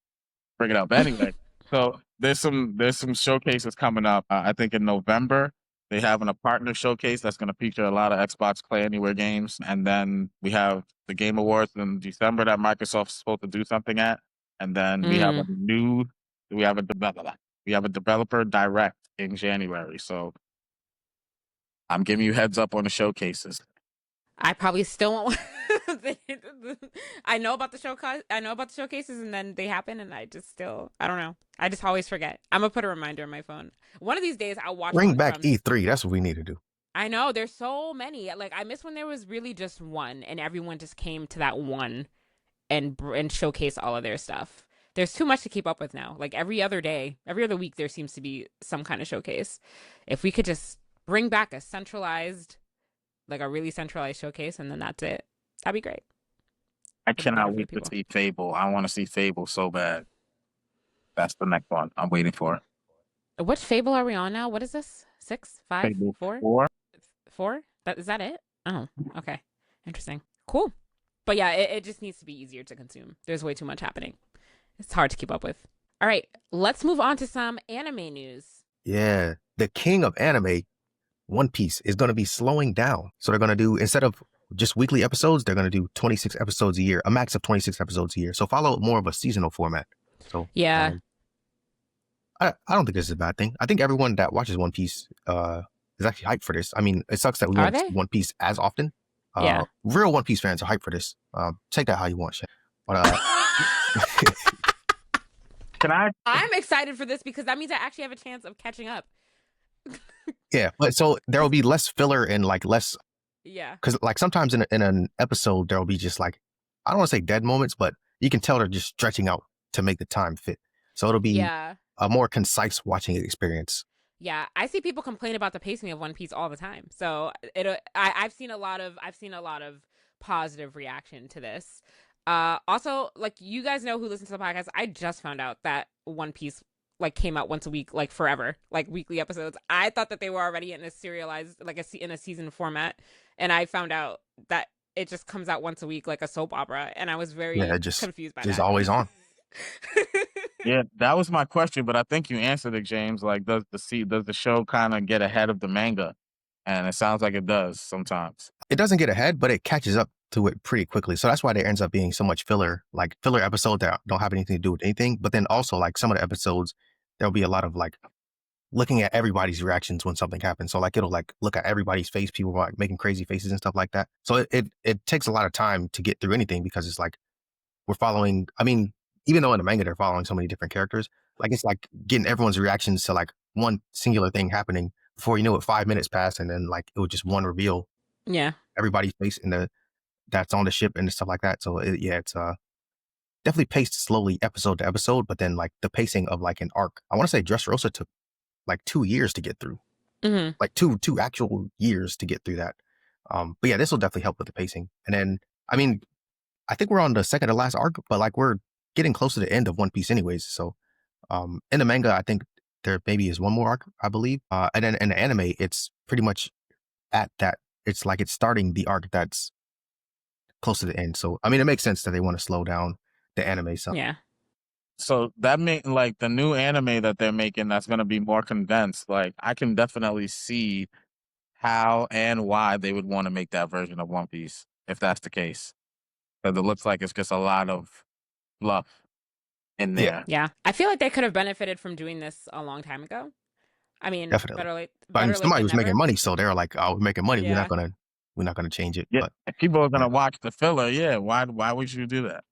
bring it up. But anyway, so there's some showcases coming up. I think in November they having a partner showcase that's going to feature a lot of Xbox Play Anywhere games, and then we have the Game Awards in December that Microsoft's supposed to do something at, and then we have a developer direct in January. So I'm giving you heads up on the showcases. I probably still won't. I know about the showcases, and then they happen, and I don't know. I just always forget. I'm gonna put a reminder on my phone. One of these days, I'll watch. Bring back E3. That's what we need to do. I know there's so many. Like I miss when there was really just one, and everyone just came to that one, and showcase all of their stuff. There's too much to keep up with now. Like every other day, every other week, there seems to be some kind of showcase. If we could just bring back a really centralized showcase, and then that's it, that'd be great. I cannot wait to see Fable. I want to see Fable so bad. That's the next one. I'm waiting for it. What Fable are we on now? What is this? 6, 5, Fable 4? 4? Is that it? Oh, okay. Interesting. Cool. But yeah, it just needs to be easier to consume. There's way too much happening. It's hard to keep up with. All right, let's move on to some anime news. Yeah, the king of anime, One Piece, is going to be slowing down. So they're going to do, instead of just weekly episodes, they're going to do 26 episodes a year, a max of 26 episodes a year. So follow more of a seasonal format. So yeah, I don't think this is a bad thing. I think everyone that watches One Piece is actually hyped for this. I mean, it sucks that we won't see One Piece as often. Yeah. Real One Piece fans are hyped for this. Take that how you want, Shannon. But I'm excited for this because that means I actually have a chance of catching up. Yeah, but so there will be less filler and like less. Yeah. Because like sometimes in an episode there will be just like, I don't want to say dead moments, but you can tell they're just stretching out to make the time fit. So it'll be a more concise watching experience. Yeah, I see people complain about the pacing of One Piece all the time. So I've seen a lot of positive reaction to this. Also, like, you guys know who listens to the podcast, I just found out that One Piece like came out once a week, like forever, like weekly episodes. I thought that they were already in a serialized, like in a season format, and I found out that it just comes out once a week, like a soap opera, and I was very confused by that. It's always on. Yeah, that was my question, but I think you answered it, James. Like, does the show kind of get ahead of the manga? And it sounds like it does sometimes. It doesn't get ahead, but it catches up to it pretty quickly. So that's why there ends up being so much filler episodes that don't have anything to do with anything. But then also, like, some of the episodes, there'll be a lot of like looking at everybody's reactions when something happens. So like it'll like look at everybody's face, people like making crazy faces and stuff like that. So it takes a lot of time to get through anything because it's like we're following. I mean, even though in the manga they're following so many different characters, like it's like getting everyone's reactions to like one singular thing happening. Before you know it, 5 minutes passed, and then like it was just one reveal. Yeah, everybody's face in that's on the ship and stuff like that. So it's definitely paced slowly episode to episode, but then like the pacing of like an arc, I want to say Dressrosa took like 2 years to get through, like two actual years to get through that. But yeah, this will definitely help with the pacing. And then, I mean, I think we're on the second to last arc, but like we're getting close to the end of One Piece anyways. So in the manga, I think there maybe is one more arc, I believe. And then in the anime, it's pretty much at that. It's like it's starting the arc that's close to the end. So, I mean, it makes sense that they want to slow down the anime. So, yeah. So that means like the new anime that they're making that's going to be more condensed. Like, I can definitely see how and why they would want to make that version of One Piece if that's the case. Because it looks like it's just a lot of fluff in there. Yeah. I feel like they could have benefited from doing this a long time ago. I mean, definitely. better late somebody was than making never. money, so they're like, "Oh, we're making money. Yeah. We're not gonna change it." Yeah, But if people are gonna watch the filler, yeah. Why would you do that?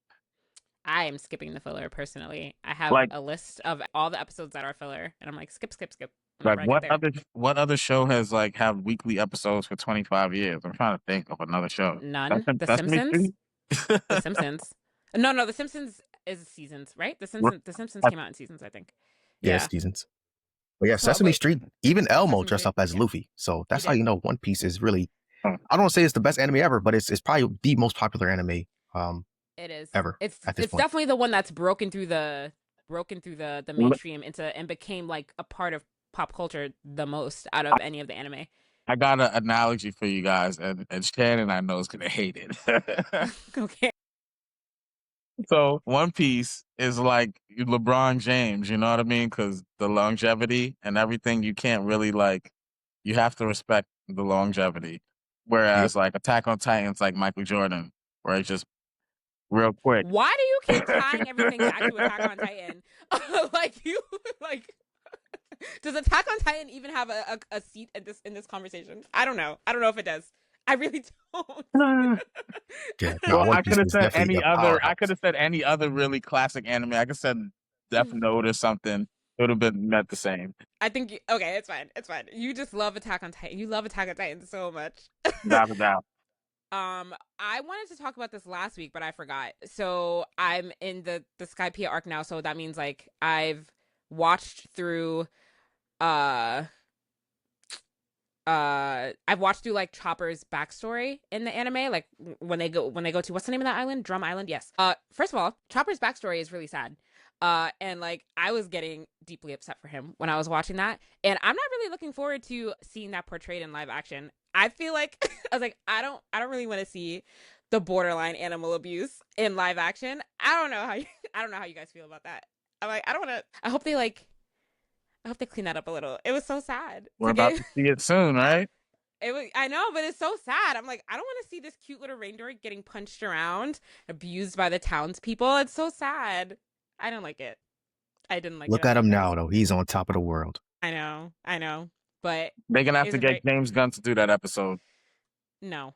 I am skipping the filler personally. I have Like- a list of all the episodes that are filler, and I'm like, skip. Like whenever I get there. what other show has like have weekly episodes for 25 years? I'm trying to think of another show. None. The Sesame Simpsons. Street? The Simpsons. No. The Simpsons is seasons, right? The Simpsons came out in seasons, I think. Yeah, Yeah. seasons. But yeah, So, Sesame Street, even Elmo Sesame dressed Street, up as yeah. Luffy. So that's He how did. you know One Piece is really, Oh. I don't want to say it's the best anime ever, but it's probably the most popular anime It is. ever It's at this point. definitely the one that's broken through the mainstream into and became like a part of pop culture the most out of any of the anime. I got an analogy for you guys, and Shannon I know is gonna hate it. Okay. So One Piece is like LeBron James, you know what I mean? Because the longevity and everything, you can't really like. You have to respect the longevity. Whereas like Attack on Titan's like Michael Jordan, where it's just real quick. Why do you keep tying everything back to Attack on Titan? like does Attack on Titan even have a seat in this conversation? I don't know. I don't know if it does. I really don't. Yeah, no, Well, One I Piece could have is said definitely any a other. I powerhouse. could have said any other really classic anime. I could have said Death Note or something. It would have been meant the same. I think okay, it's fine. It's fine. You just love Attack on Titan. You love Attack on Titan so much. Without a doubt. I wanted to talk about this last week, but I forgot. So I'm in the Skypiea arc now, so that means like I've watched through I've watched through like Chopper's backstory in the anime, like when they go to what's the name of that island? Drum Island, yes. First of all, Chopper's backstory is really sad. And like I was getting deeply upset for him when I was watching that, and I'm not really looking forward to seeing that portrayed in live action. I feel like I was like, I don't really want to see the borderline animal abuse in live action. I don't know how you guys feel about that. I'm like, I don't want to. I hope they clean that up a little. It was so sad. We're about to see it soon, right? I know, but it's so sad. I'm like, I don't want to see this cute little reindeer getting punched around, abused by the townspeople. It's so sad. I don't like it. I didn't like it. Look at him now, though. He's on top of the world. I know. But they're gonna have to get James Gunn to do that episode. No,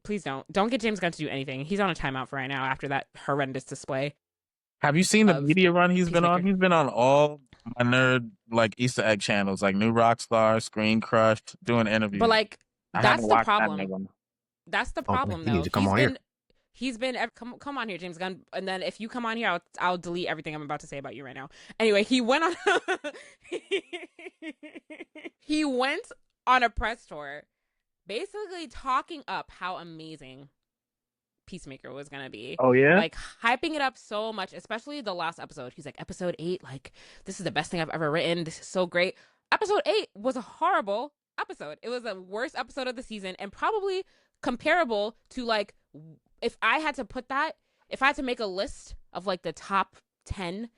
please don't. Don't get James Gunn to do anything. He's on a timeout for right now after that horrendous display. Have you seen the media run he's been on? He's been on all my nerd like Easter egg channels, like New Rockstar, Screen Crush, doing interviews. But like, that's the problem. That's the problem, though. You need to come on here. He's been come on here, James Gunn, and then if you come on here, I'll delete everything I'm about to say about you right now. Anyway, he went on he went on a press tour, basically talking up how amazing Peacemaker was gonna be. Oh yeah, like hyping it up so much, especially the last episode. He's like, episode 8, like this is the best thing I've ever written. This is so great. Episode 8 was a horrible episode. It was the worst episode of the season, and probably comparable to like. If I had to make a list of like the top 10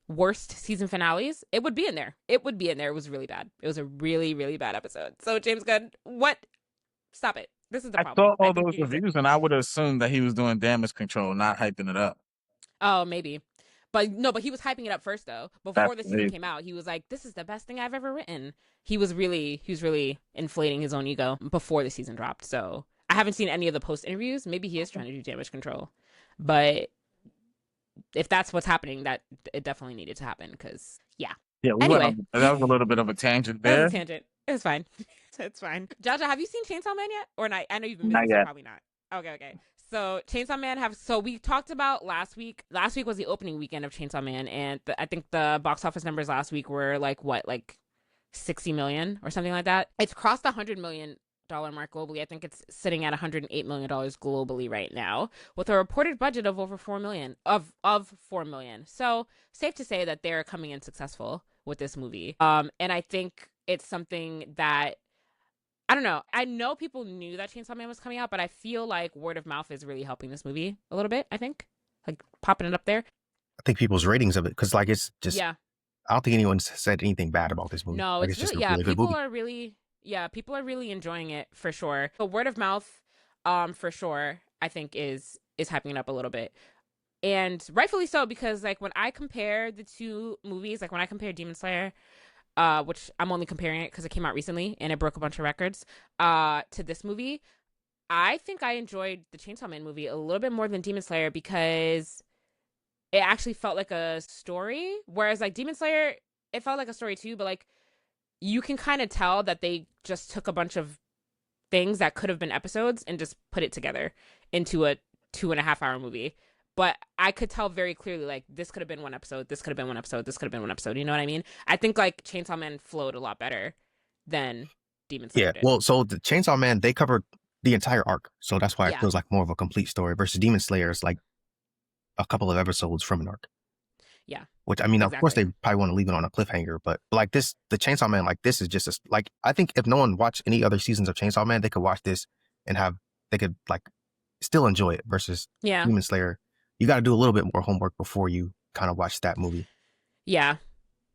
worst season finales, it would be in there. It was really bad. It was a really, really bad episode. So James Gunn, stop it. This is the problem. I saw all those reviews and I would have assumed that he was doing damage control, not hyping it up. Oh, maybe. But no, but he was hyping it up first though. Before the season came out, he was like, this is the best thing I've ever written. He was really inflating his own ego before the season dropped. So I haven't seen any of the post interviews. Maybe he is trying to do damage control, but if that's what's happening, that it definitely needed to happen. Because yeah. Anyway, that was a little bit of a tangent there. That was a tangent. It was fine. It's fine. Jaja, have you seen Chainsaw Man yet, or not? I know you've been busy, so probably not. Okay. So Chainsaw Man we talked about last week. Last week was the opening weekend of Chainsaw Man, and I think the box office numbers last week were like 60 million or something like that. It's crossed the $100 million mark globally. I think it's sitting at $108 million globally right now, with a reported budget of over $4 million. So safe to say that they're coming in successful with this movie. And I think it's something that I don't know. I know people knew that Chainsaw Man was coming out, but I feel like word of mouth is really helping this movie a little bit. I think like popping it up there. I think people's ratings of it, because like it's just I don't think anyone's said anything bad about this movie. No, like, it's just really, a really good movie. People are really enjoying it for sure. The word of mouth, for sure, I think is hyping it up a little bit, and rightfully so, because like when I compare the two movies, like when I compare Demon Slayer, which I'm only comparing it because it came out recently and it broke a bunch of records, to this movie, I think I enjoyed the Chainsaw Man movie a little bit more than Demon Slayer because it actually felt like a story, whereas like Demon Slayer, it felt like a story too, but like you can kind of tell that they just took a bunch of things that could have been episodes and just put it together into a 2.5 hour movie. But I could tell very clearly, like, this could have been one episode, this could have been one episode, this could have been one episode. You know what I mean? I think like Chainsaw Man flowed a lot better than Demon Slayer Yeah. did. Well, so the Chainsaw Man, they covered the entire arc, so that's why it Yeah. feels like more of a complete story. Versus Demon Slayer is like a couple of episodes from an arc. Yeah. Which, I mean, of course, Exactly. they probably want to leave it on a cliffhanger, but like this, the Chainsaw Man, like this is just like, I think if no one watched any other seasons of Chainsaw Man, they could watch this and they could like still enjoy it. Versus Yeah. Demon Slayer, you got to do a little bit more homework before you kind of watch that movie. Yeah.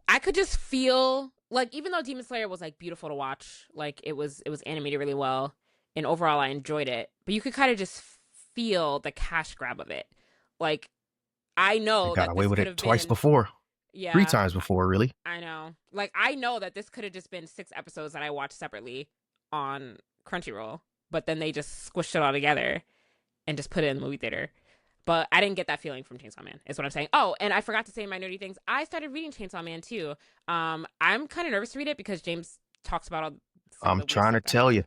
I could just feel like, even though Demon Slayer was like beautiful to watch, like it was animated really well, and overall I enjoyed it, but you could kind of just feel the cash grab of it. Like, I They know got that away this with could it have twice been, before, yeah, 3 times before, really. I know. Like, I know that this could have just been 6 episodes that I watched separately on Crunchyroll, but then they just squished it all together and just put it in the movie theater. But I didn't get that feeling from Chainsaw Man, is what I'm saying. Oh, and I forgot to say in my nerdy things, I started reading Chainsaw Man too. I'm kind of nervous to read it because James talks about all some I'm of the weird trying to stuff that tell you.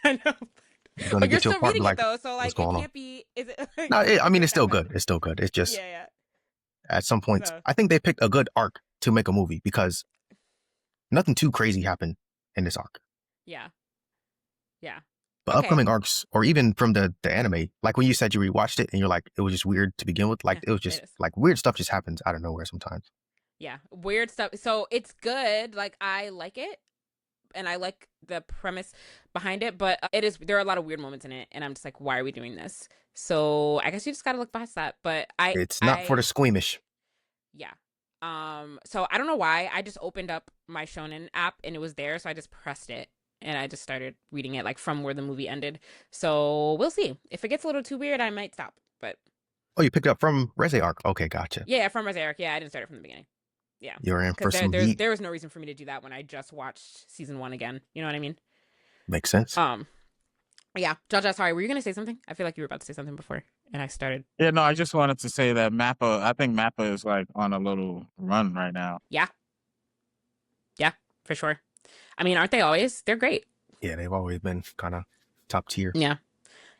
happens. I know. You're gonna But you're get to a still part reading it like, though, so what's like it going on? can't be. Is it? Like, No, I mean, you're it's still kind of good. It's still good. It's just yeah. at some points, So I think they picked a good arc to make a movie because nothing too crazy happened in this arc. yeah. But Okay. upcoming arcs, or even from the anime, like when you said you rewatched it and you're like, it was just weird to begin with. Like Yeah, it was it just is. like weird stuff just happens out of nowhere sometimes. Yeah, weird stuff. So it's good. Like, I like it, and I like the premise behind it. But there are a lot of weird moments in it, and I'm just like, why are we doing this? So I guess you just gotta look past that. But It's not for the squeamish. yeah. So I don't know why. I just opened up my Shonen app and it was there, so I just pressed it and I just started reading it, like, from where the movie ended. So we'll see. If it gets a little too weird, I might stop. But Oh, you picked it up from Reze arc. Okay, gotcha. yeah, from Mosaic. Yeah, I didn't start it from the beginning. Yeah, You're in for because some heat. there was no reason for me to do that when I just watched season 1 again. You know what I mean? Makes sense. Yeah. Jaja, sorry, were you gonna say something? I feel like you were about to say something before, and I started. Yeah, no, I just wanted to say that Mappa, I think Mappa is like on a little run right now. Yeah, for sure. I mean, aren't they always? They're great. Yeah, they've always been kind of top tier.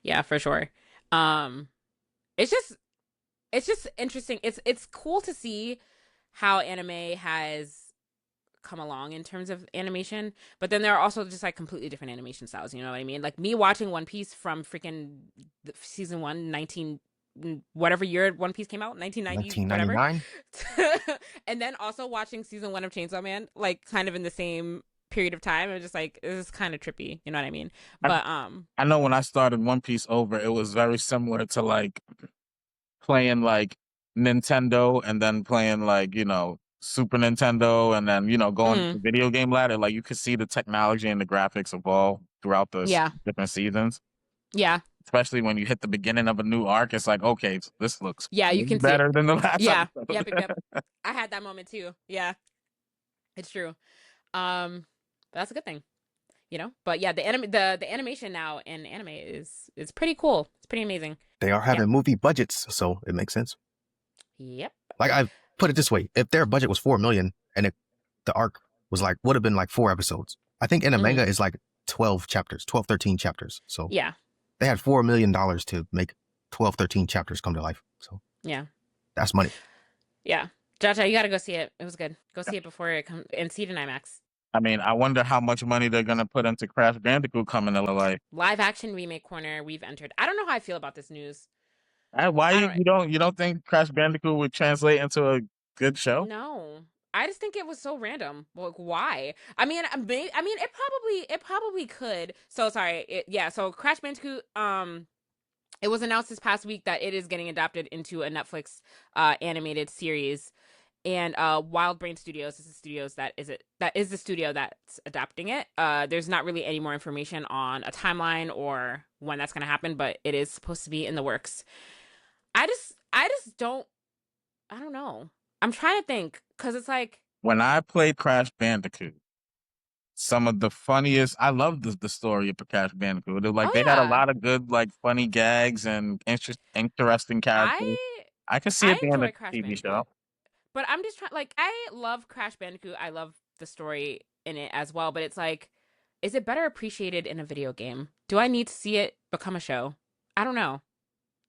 Yeah, for sure. It's just interesting. It's cool to see how anime has come along in terms of animation, but then there are also just like completely different animation styles. You know what I mean? Like me watching One Piece from freaking season 1, 19 whatever year One Piece came out, 1990, whatever. 1999. And then also watching season 1 of Chainsaw Man, like kind of in the same period of time. It's just like, this is kind of trippy. You know what I mean? But I know when I started One Piece over, it was very similar to like playing like Nintendo and then playing like, Super Nintendo and then, going to video game ladder. Like you could see the technology and the graphics evolve throughout the different seasons. Yeah. Especially when you hit the beginning of a new arc, it's like, okay, this looks you can better see than the last episode. Yep. I had that moment too. Yeah. It's true. But that's a good thing. But yeah, the animation now in anime is pretty cool. It's pretty amazing. They are having movie budgets, so it makes sense. Yep. Like, I put it this way: if their budget was $4 million and the arc was like, would have been like 4 episodes, I think in a manga is like 12 chapters, 12, 13 chapters. So yeah, they had $4 million to make 12, 13 chapters come to life. So yeah, that's money. Yeah. Jaja, you gotta go see it. It was good. Go see it before it comes, and see it in IMAX. I mean, I wonder how much money they're gonna put into Crash Bandicoot coming to life. Live action remake corner. We've entered. I don't know how I feel about this news. Why you don't think Crash Bandicoot would translate into a good show? No, I just think it was so random. Like, why? I mean, it probably could. So sorry. So Crash Bandicoot. It was announced this past week that it is getting adapted into a Netflix animated series. And Wild Brain Studios is the studio that's adapting it. There's not really any more information on a timeline or when that's going to happen, but it is supposed to be in the works. I just don't know. I'm trying to think, because it's like, when I played Crash Bandicoot, some of the funniest, I love the story of Crash Bandicoot. They had a lot of good, like, funny gags and interesting characters. I could see it being a TV show. But I'm just trying, like, I love Crash Bandicoot. I love the story in it as well. But it's like, is it better appreciated in a video game? Do I need to see it become a show? I don't know.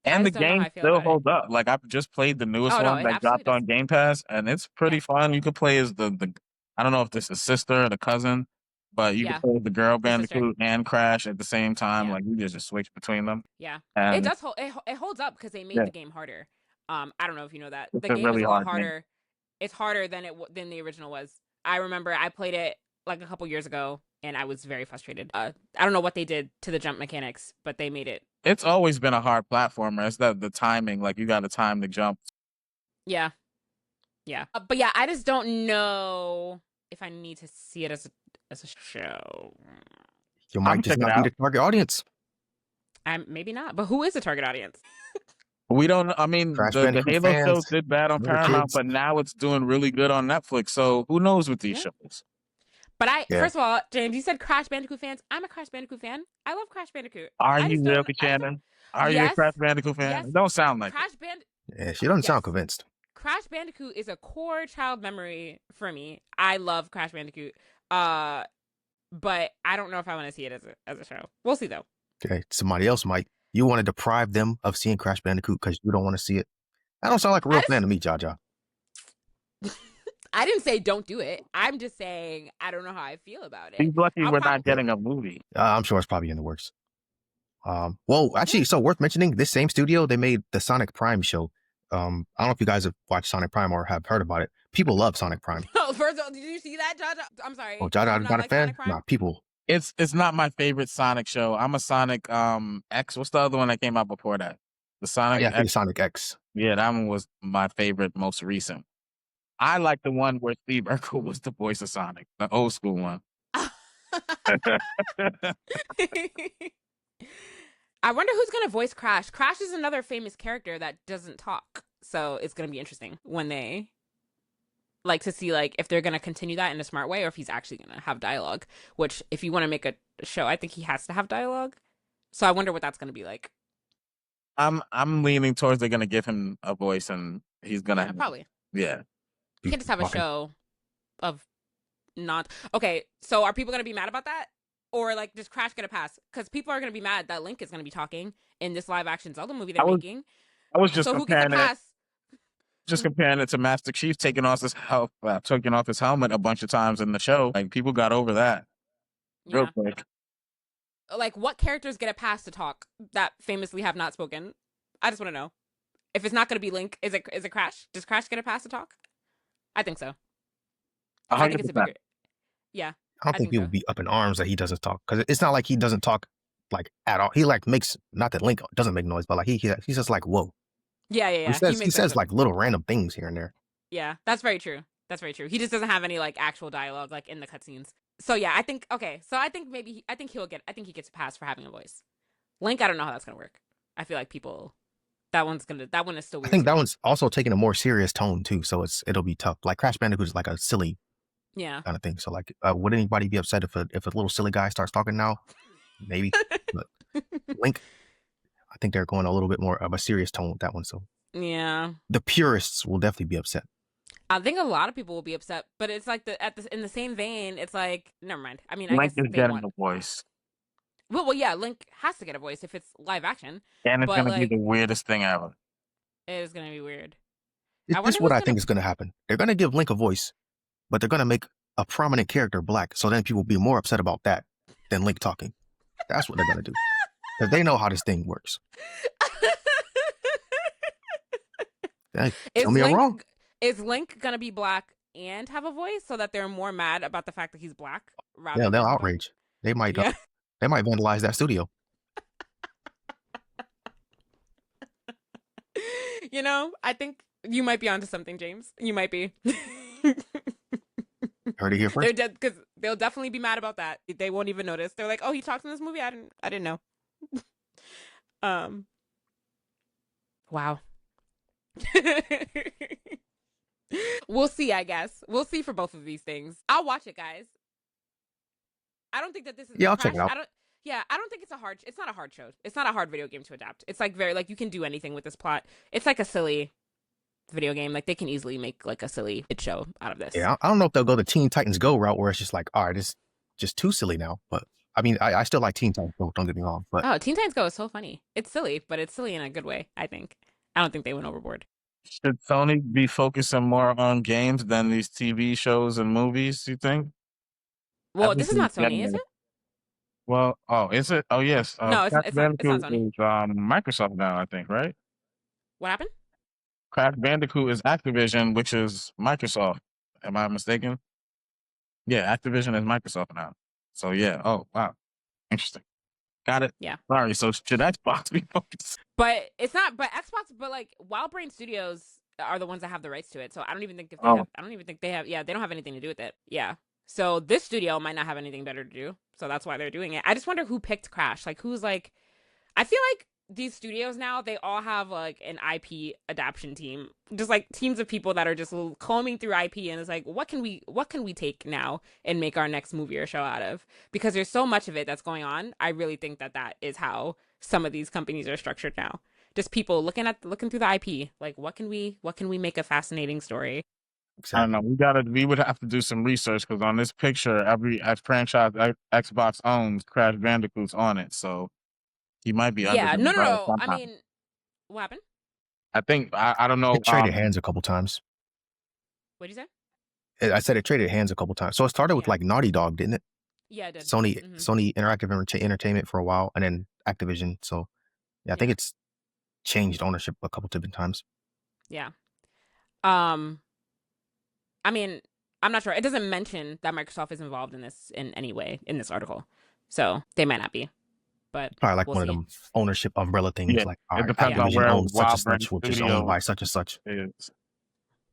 I And the just don't know how game I feel still about it. holds up. Like I've just played the newest Oh no, one it that absolutely dropped does. on Game Pass, and it's pretty Yeah, fun. You could play as the I don't know if this is sister or the cousin, but you could yeah, play as the girl the sister. Bandicoot and Crash at the same time. Yeah, Like you just switch between them, yeah. It and does hold. It holds up because they made yeah, the game harder. I don't know if you know that it's the a game is really a lot hard game. harder. It's harder than than the original was. I remember I played it like a couple years ago, and I was very frustrated. I don't know what they did to the jump mechanics, but they made it. It's always been a hard platformer. It's the timing. Like you got to time the jump. Yeah, yeah. But yeah, I just don't know if I need to see it as a show. You I'm might just checking it not be the out. target audience. Maybe not. But who is the target audience? We don't. I mean, Crash the Bandicoot Halo show fans, did bad on little Paramount, kids. but now it's doing really good on Netflix. So who knows with these Yeah. shows? But Yeah. first of all, James, you said Crash Bandicoot fans. I'm a Crash Bandicoot fan. I love Crash Bandicoot. Are I you just don't. really, Shannon? Are you a Yes, Crash Bandicoot fan? yes. It don't sound like it. Crash Band. Yeah, she doesn't Yes, sound convinced. Crash Bandicoot is a core child memory for me. I love Crash Bandicoot. But I don't know if I want to see it as a show. We'll see though. Okay, somebody else might. You want to deprive them of seeing Crash Bandicoot because you don't want to see it. That don't sound like a real fan to me, Jaja. I didn't say don't do it. I'm just saying I don't know how I feel about it. He's lucky I'll we're probably- not getting a movie. I'm sure it's probably in the works. Well, actually, so worth mentioning, this same studio, they made the Sonic Prime show. I don't know if you guys have watched Sonic Prime or have heard about it. People love Sonic Prime. Oh, first of all, did you see that, Jaja? I'm sorry. Oh, Do you Jaja, not a like fan? Sonic Prime? Nah, people. It's not my favorite Sonic show. I'm a Sonic X. What's the other one that came out before that? The Sonic Yeah, I think X. Sonic X. Yeah, that one was my favorite, most recent. I like the one where Steve Urkel was the voice of Sonic, the old school one. I wonder who's gonna voice Crash. Crash is another famous character that doesn't talk, so it's gonna be interesting when they like to see like if they're gonna continue that in a smart way or if he's actually gonna have dialogue. Which, if you want to make a show, I think he has to have dialogue. So I wonder what that's gonna be like. I'm leaning towards they're gonna give him a voice and he's gonna have, Probably. yeah. You can just have a Walking. show of not okay. So are people gonna be mad about that? Or like, does Crash get a pass? Because people are going to be mad that Link is going to be talking in this live action Zelda movie they're making. I was just So who gets a comparing it. pass? Just comparing it to Master Chief taking off his helmet a bunch of times in the show. Like people got over that real Yeah. quick. Like, what characters get a pass to talk that famously have not spoken? I just want to know. If it's not going to be Link, is it Crash? Does Crash get a pass to talk? I think so. I think it's a 100%. bigger. Yeah. I don't think think people so. be up in arms that he doesn't talk, because it's not like he doesn't talk like at all. He like makes, not that Link doesn't make noise, but like he's just like, whoa. Yeah. He says like little random things here and there. Yeah, that's very true. That's very true. He just doesn't have any like actual dialogue like in the cutscenes. So yeah, I think okay. So I think maybe I think he gets a pass for having a voice. Link, I don't know how that's gonna work. I feel like people that one is still weird. I think to that me. one's also taking a more serious tone too, so it'll be tough. Like Crash Bandicoot is like a silly Yeah. kind of thing. So like, would anybody be upset if a little silly guy starts talking now? Maybe. But Link, I think they're going a little bit more of a serious tone with that one. So Yeah. the purists will definitely be upset. I think a lot of people will be upset, but it's like in the same vein, it's like never mind. I mean, I Link guess is they getting want. a voice. Well, yeah, Link has to get a voice if it's live action. And it's But, gonna be like- the weirdest thing ever. It is gonna be weird. This wonder is what who's I think is going to happen. They're going to give Link a voice, but they're going to make a prominent character black. So then people will be more upset about that than Link talking. That's what they're going to do. Because they know how this thing works. Hey, tell me I'm wrong. Is Link gonna be black and have a voice so that they're more mad about the fact that he's black? Rather Yeah, they'll than outrage. They might Yeah. they might vandalize that studio. You know, I think you might be onto something, James. You might be. Heard it here first. They're dead because they'll definitely be mad about that. They won't even notice. They're like, "Oh, he talks in this movie. I didn't know." Wow. We'll see. I guess we'll see for both of these things. I'll watch it, guys. I don't think that this is. Yeah, I'll check it out. I don't think it's a hard. It's not a hard show. It's not a hard video game to adapt. It's like very like you can do anything with this plot. It's like a silly video game. Like they can easily make like a silly kid show out of this. Yeah, I don't know if they'll go the Teen Titans Go route where it's just like, all right, it's just too silly now. But I mean, I still like Teen Titans Go. Don't get me wrong. But Oh, Teen Titans Go is so funny. It's silly, but it's silly in a good way, I think. I don't think they went overboard. Should Sony be focusing more on games than these TV shows and movies, you think? Well, this is not Sony, is it? Well, oh, is it? Oh, yes. No, Crash it's not Sony. Bandicoot is Microsoft now, I think, right? What happened? Crash Bandicoot is Activision, which is Microsoft. Am I mistaken? Yeah, Activision is Microsoft now. So, yeah. Oh, wow. Interesting. Got it. Yeah. Sorry. So, should Xbox be focused? But it's not. But Xbox. But like, Wild Brain Studios are the ones that have the rights to it. So I don't even think if they have. I don't even think they have. Yeah, they don't have anything to do with it. Yeah. So this studio might not have anything better to do. So that's why they're doing it. I just wonder who picked Crash. Like, who's like. I feel like these studios now, they all have like an IP adaptation team, just like teams of people that are just combing through IP and it's like, what can we take now and make our next movie or show out of? Because there's so much of it that's going on. I really think that is how some of these companies are structured now. Just people looking through the IP, like what can we make a fascinating story? I don't know. We would have to do some research because on this picture, every franchise Xbox owns, Crash Bandicoot's on it. So he might be. Yeah, no. I mean, what happened? I think I don't know. It traded hands a couple times. What'd you say? I said it traded hands a couple times. So it started with like Naughty Dog, didn't it? Yeah, it did. Sony Interactive Entertainment for a while, and then Activision. So yeah, I think it's changed ownership a couple different times. Yeah. I mean, I'm not sure. It doesn't mention that Microsoft is involved in this in any way in this article, so they might not be. But probably like one of them ownership umbrella things. Yeah, like it depends on where owns such and Wild such, which is owned by such and such. Is.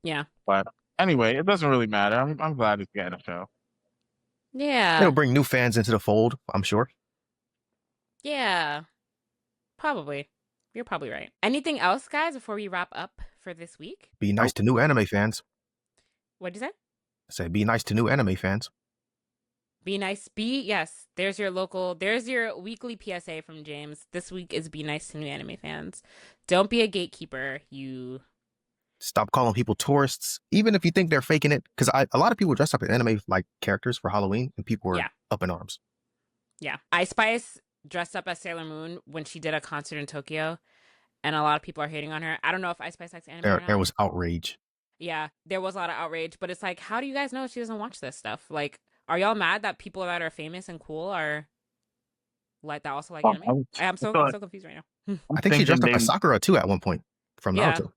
Yeah. But anyway, it doesn't really matter. I'm glad it's getting a show. Yeah. It'll bring new fans into the fold, I'm sure. Yeah. Probably. You're probably right. Anything else, guys, before we wrap up for this week? Be nice to new anime fans. What'd you say? I say be nice to new anime fans. Be nice. Yes. There's your weekly PSA from James. This week is be nice to new anime fans. Don't be a gatekeeper. You stop calling people tourists, even if you think they're faking it. Because a lot of people dress up in anime like characters for Halloween, and people were up in arms. Yeah, Ice Spice dressed up as Sailor Moon when she did a concert in Tokyo, and a lot of people are hating on her. I don't know if Ice Spice likes anime. There was outrage. Yeah, there was a lot of outrage, but it's like, how do you guys know she doesn't watch this stuff? Like, are y'all mad that people that are famous and cool are like that also like anime? I'm so confused right now. I think she dressed up as Sakura too at one point from Naruto.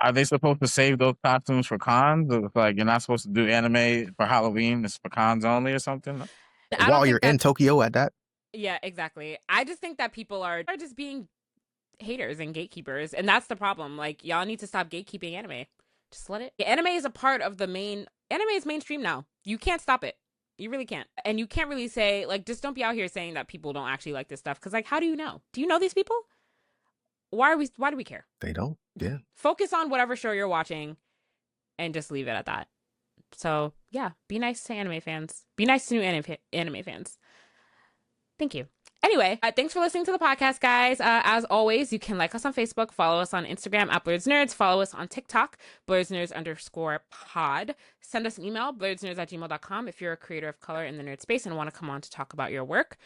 Are they supposed to save those costumes for cons? Or like you're not supposed to do anime for Halloween? It's for cons only or something? While you're in Tokyo at that? Yeah, exactly. I just think that people are just being haters and gatekeepers, and that's the problem. Like, y'all need to stop gatekeeping anime. Just let it. Anime is a part of anime is mainstream now. You can't stop it. You really can't. And you can't really say, like, just don't be out here saying that people don't actually like this stuff. Because, like, how do you know? Do you know these people? Why do we care? They don't. Yeah. Focus on whatever show you're watching and just leave it at that. So, yeah, be nice to anime fans. Be nice to new anime fans. Thank you. Anyway, thanks for listening to the podcast, guys. As always, you can like us on Facebook, follow us on Instagram at Blerdsnerds, follow us on TikTok, Blerdsnerds_pod. Send us an email, blerdsnerds@gmail.com, if you're a creator of color in the nerd space and want to come on to talk about your work.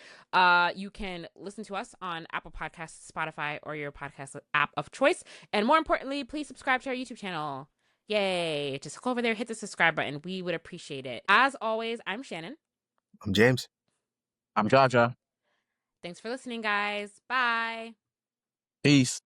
You can listen to us on Apple Podcasts, Spotify, or your podcast app of choice. And more importantly, please subscribe to our YouTube channel. Yay. Just go over there, hit the subscribe button. We would appreciate it. As always, I'm Shannon. I'm James. I'm Jaja. Thanks for listening, guys. Bye. Peace.